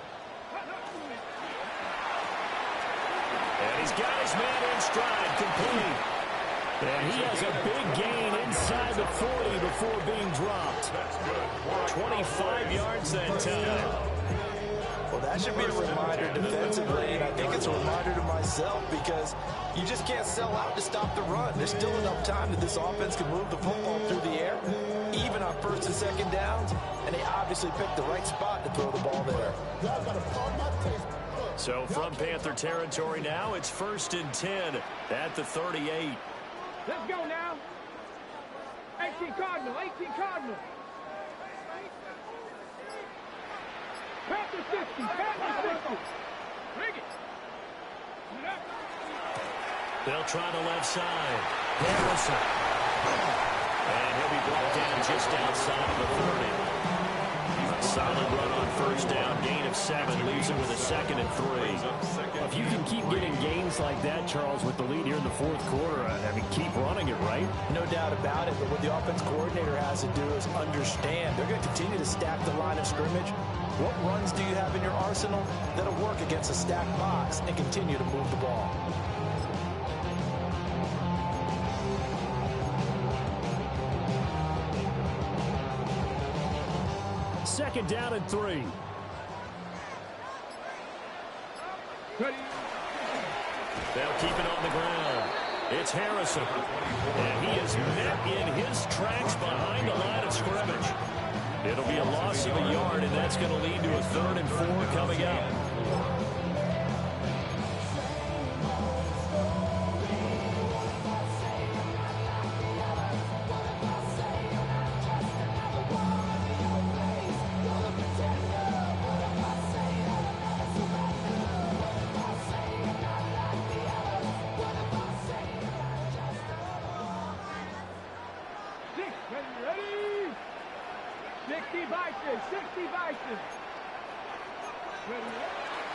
And he's got his man in stride, complete. And he has a big gain inside the 40 before being dropped. 25 yards that time. Well, that should be a reminder defensively, and I think it's a reminder to myself because you just can't sell out to stop the run. There's still enough time that this offense can move the football through the air, even on first and second downs, and they obviously picked the right spot to throw the ball there. So from Panther territory now, it's 1st and 10 at the 38. Let's go now. 18 Cardinal, 18 Cardinal. Panther 60, Panther 60. Bring it. They'll try the left side. Harrison. And he'll be brought down just outside of the 30. A solid run on first down. Gain of 7. Leaves it with a 2nd and 3. If you can keep getting gains like that, Charles, with the lead here in the fourth quarter, I mean, keep running it, right? No doubt about it, but what the offense coordinator has to do is understand. They're going to continue to stack the line of scrimmage. What runs do you have in your arsenal that'll work against a stacked box and continue to move the ball? Second down and 3. They'll keep it on the ground. It's Harrison. And he is met in his tracks behind the line of scrimmage. It'll be a loss of a yard, and that's going to lead to a 3rd and 4 coming up.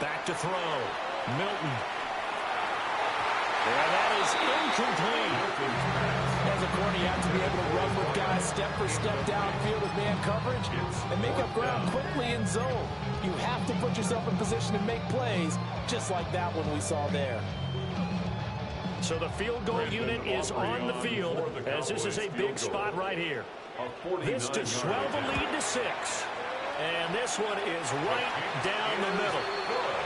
Back to throw. Milton. And that is incomplete. As a corner, you have to be able to run with guys step for step downfield with man coverage and make up ground quickly in zone. You have to put yourself in position to make plays, just like that one we saw there. So the field goal unit is on the field, as this is a big spot right here. This to swell the lead to 6. And this one is right down the middle.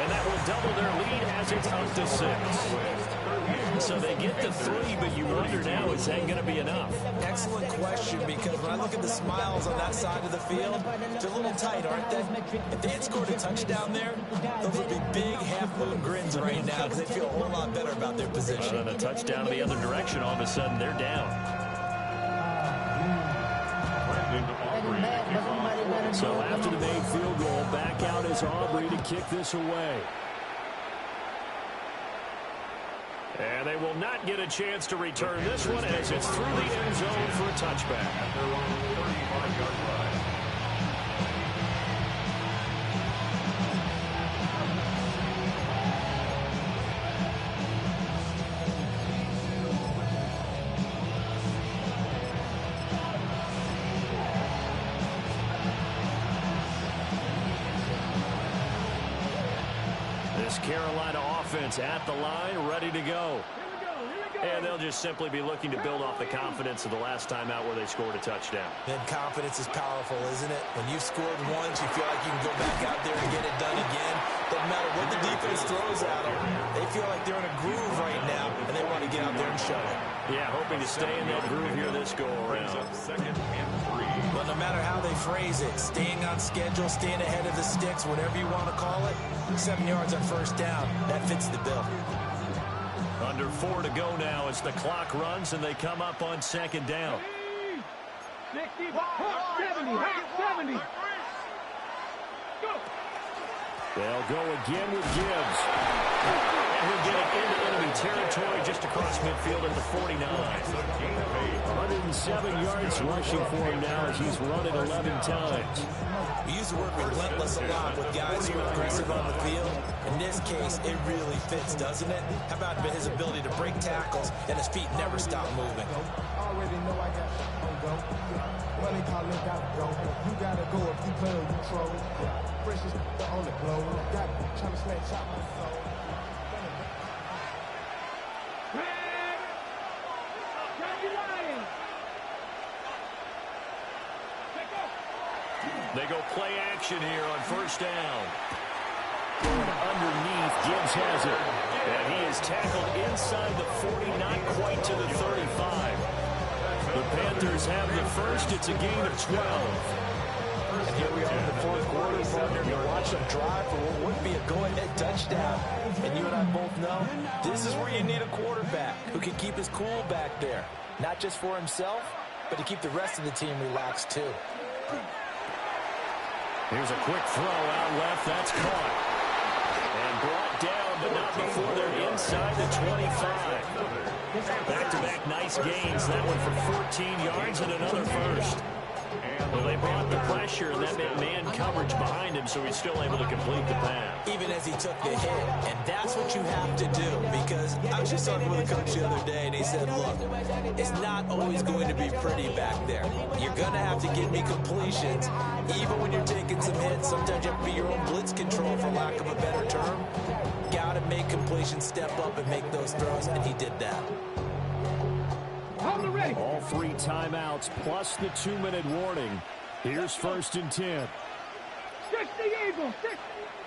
And that will double their lead as it's up to 6. So they get to 3, but you wonder now, is that going to be enough? Excellent question, because when I look at the smiles on that side of the field, they're a little tight, aren't they? If they had scored a touchdown there, those would be big half-moon grins right now because they feel a whole lot better about their position. And a touchdown in the other direction, all of a sudden they're down. So after the made field goal, back out is Aubrey to kick this away. And they will not get a chance to return this one as it's through the end zone for a touchback. They're on the 35-yard line. Carolina offense at the line, ready to go. And they'll just simply be looking to build off the confidence of the last time out where they scored a touchdown. And confidence is powerful, isn't it? When you've scored once, you feel like you can go back out there and get it done again. Doesn't matter what the defense throws at them. They feel like they're in a groove right now, and they want to get out there and show it. Yeah, hoping to stay in that groove here this go-around. 2nd and 3. But no matter how they phrase it, staying on schedule, staying ahead of the sticks, whatever you want to call it, 7 yards on first down, that fits the bill. Under 4 to go now as the clock runs and they come up on 2nd down. 60, 70. Go. They'll go again with Gibbs. And he'll get it into enemy territory just across midfield at the 49. 107 yards rushing for him now as he's run it 11 times. We use the word relentless a lot with guys who are aggressive on the field. In this case, it really fits, doesn't it? How about his ability to break tackles and his feet never stop moving? Already know I got go. Money calling got go. You gotta go if you play or you troll. Precious on the globe. Got trying to smash out my soul. They go play action here on first down. Going underneath, Gibbs has it. And he is tackled inside the 40, not quite to the 35. The Panthers have the first. It's a gain of 12. And here we are in the fourth quarter, partner. You watch them drive for what would be a go-ahead touchdown. And you and I both know this is where you need a quarterback who can keep his cool back there. Not just for himself, but to keep the rest of the team relaxed too. Here's a quick throw out left. That's caught. And brought down, but not before they're inside the 25. Back-to-back nice gains. That one for 14 yards and another first. Well, they brought the pressure, and that meant man coverage behind him, so he's still able to complete the pass. Even as he took the hit, and that's what you have to do, because I was just talking with a coach the other day, and he said, look, it's not always going to be pretty back there. You're going to have to give me completions, even when you're taking some hits. Sometimes you have to be your own blitz control, for lack of a better term. Got to make completions, step up, and make those throws, and he did that. All 3 timeouts plus the 2-minute warning. Here's 1st and 10.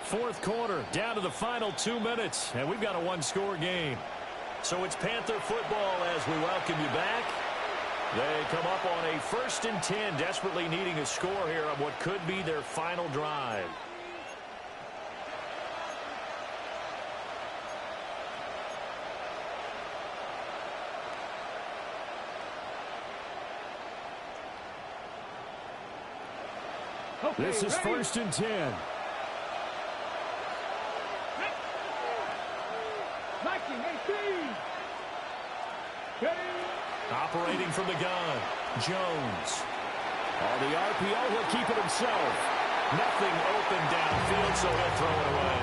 Fourth quarter, down to the final 2 minutes, and we've got a 1-score game. So it's Panther football as we welcome you back. They come up on a 1st and 10, desperately needing a score here on what could be their final drive. This is 1st and 10. Operating from the gun, Jones. On the RPO, he'll keep it himself. Nothing open downfield, so he'll throw it away.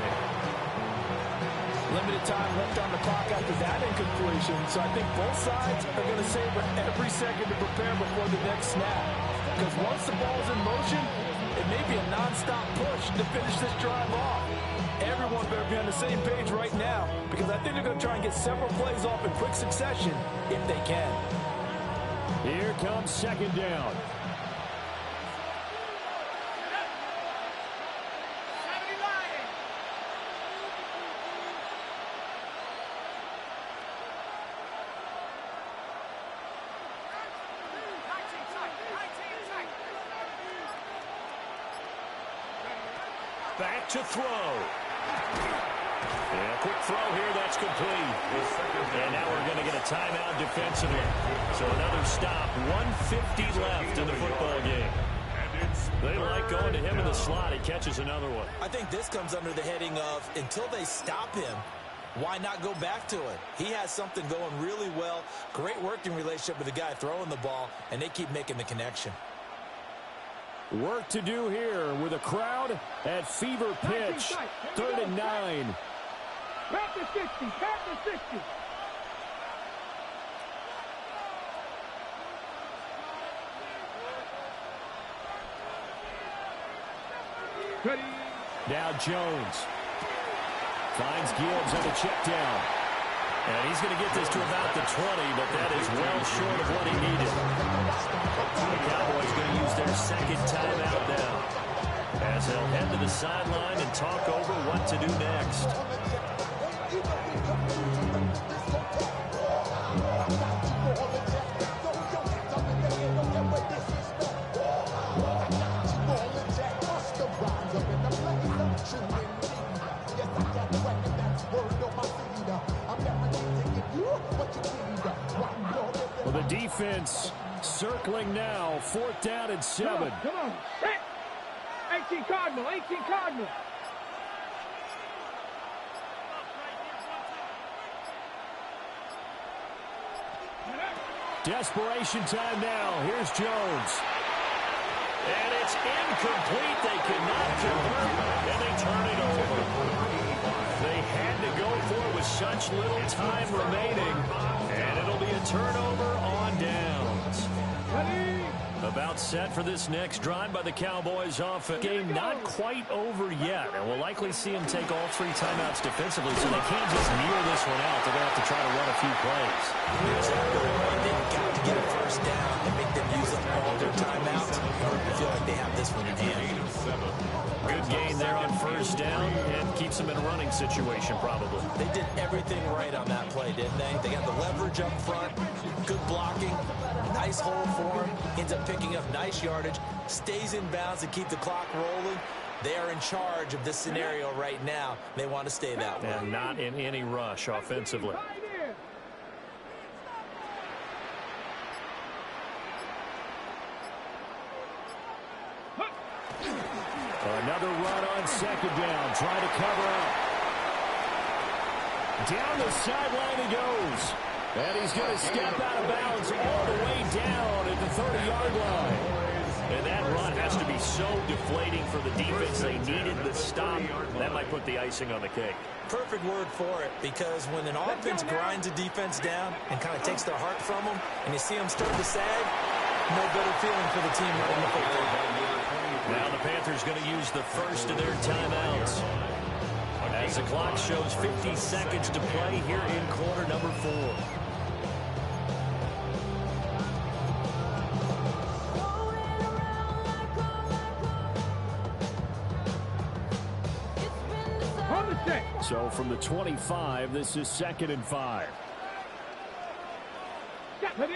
Limited time left on the clock after that incompletion, so I think both sides are going to savor every second to prepare before the next snap. Because once the ball's in motion, it may be a non-stop push to finish this drive off. Everyone better be on the same page right now, because I think they're going to try and get several plays off in quick succession if they can. Here comes 2nd down. Back to throw. And a quick throw here, that's complete. And now we're going to get a timeout defensively. So another stop, 1:50 left in the football game. They like going to him in the slot. He catches another one. I think this comes under the heading of, until they stop him, why not go back to it? He has something going really well. Great working relationship with the guy throwing the ball, and they keep making the connection. Work to do here with a crowd at fever pitch. 3rd and 9. Panther 60, Panther 60. Now Jones finds Gibbs on a check down. And he's going to get this to about the 20, but that is well short of what he needed. The Cowboys going to use their 2nd timeout now, as they'll head to the sideline and talk over what to do next. Well, the defense circling now. 4th down and 7. Come on. 18 Cardinal, 18 Cardinal. Desperation time now. Here's Jones. And it's incomplete. They could not convert, and they turn it over. They had to go for it with such little time remaining, and it'll be a turnover on downs. A About set for this next drive by the Cowboys offense. Game not quite over yet, and we'll likely see them take all 3 timeouts defensively, so they can't just kneel this one out. They're going to have to try to run a few plays. Exactly right. They've got to get a first down and make them use up all their timeouts in order to feel like they have this one in hand. Good gain there on first down and keeps them in a running situation probably. They did everything right on that play, didn't they? They got the leverage up front, good blocking, nice hole for him, ends up picking up nice yardage, stays in bounds to keep the clock rolling. They are in charge of this scenario right now. They want to stay that way. And not in any rush offensively. Another run on second down. Trying to cover up. Down the sideline he goes. And he's going to step out of bounds all the way down at the 30-yard line. And that run has to be so deflating for the defense. They needed the stop. That might put the icing on the cake. Perfect word for it, because when an offense grinds a defense down and kind of takes their heart from them, and you see them start to sag, no better feeling for the team running the football. Now the Panthers going to use the first of their timeouts. As the clock shows 50 seconds to play here in quarter number 4. So from the 25, this is 2nd and 5. Now a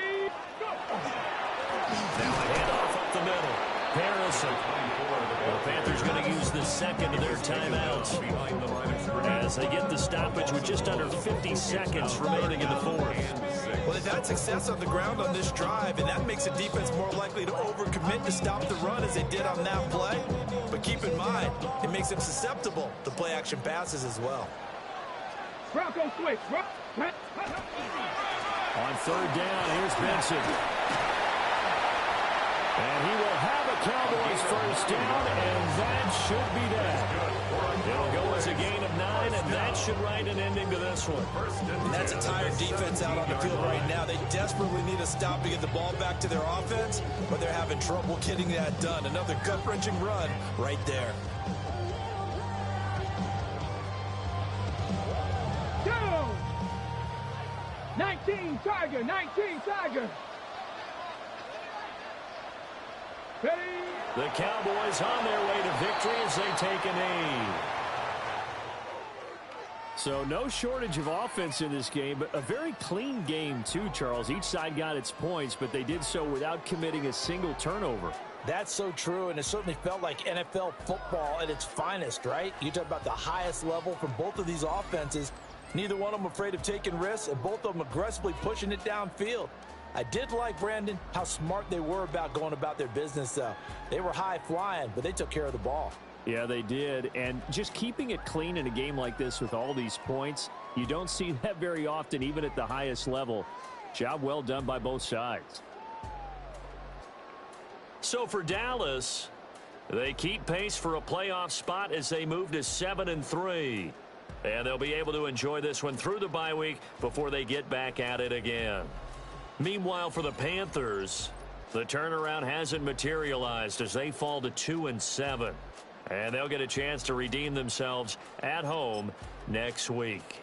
handoff up the middle. Harrison. The Panthers going to use the second of their timeouts as they get the stoppage with just under 50 seconds remaining in the 4th. Well, they've had success on the ground on this drive, and that makes the defense more likely to overcommit to stop the run as they did on that play. But keep in mind, it makes them susceptible to play-action passes as well. Bronco switch. On 3rd down, here's Benson. And he will have a Cowboys first down, and that should be that. It'll go as a gain of 9, and that should write an ending to this one. And that's a tired defense out on the field right now. They desperately need a stop to get the ball back to their offense, but they're having trouble getting that done. Another gut-wrenching run right there. Go! 19 Tiger, 19 Tiger. The Cowboys on their way to victory as they take a knee. So no shortage of offense in this game, but a very clean game too, Charles. Each side got its points, but they did so without committing a single turnover. That's so true, and it certainly felt like NFL football at its finest, right? You talk about the highest level from both of these offenses. Neither one of them afraid of taking risks, and both of them aggressively pushing it downfield. I did like, Brandon, how smart they were about going about their business, though. They were high-flying, but they took care of the ball. Yeah, they did. And just keeping it clean in a game like this with all these points, you don't see that very often, even at the highest level. Job well done by both sides. So for Dallas, they keep pace for a playoff spot as they move to 7-3. And they'll be able to enjoy this one through the bye week before they get back at it again. Meanwhile, for the Panthers, the turnaround hasn't materialized as they fall to 2-7. And they'll get a chance to redeem themselves at home next week.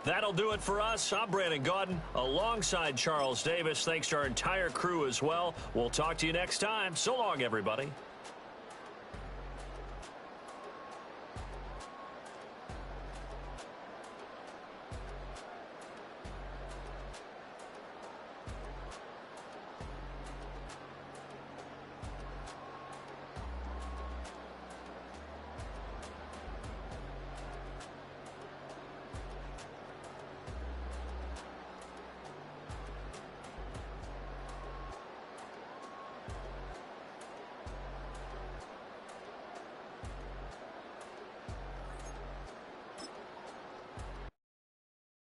That'll do it for us. I'm Brandon Gaudin alongside Charles Davis. Thanks to our entire crew as well. We'll talk to you next time. So long, everybody.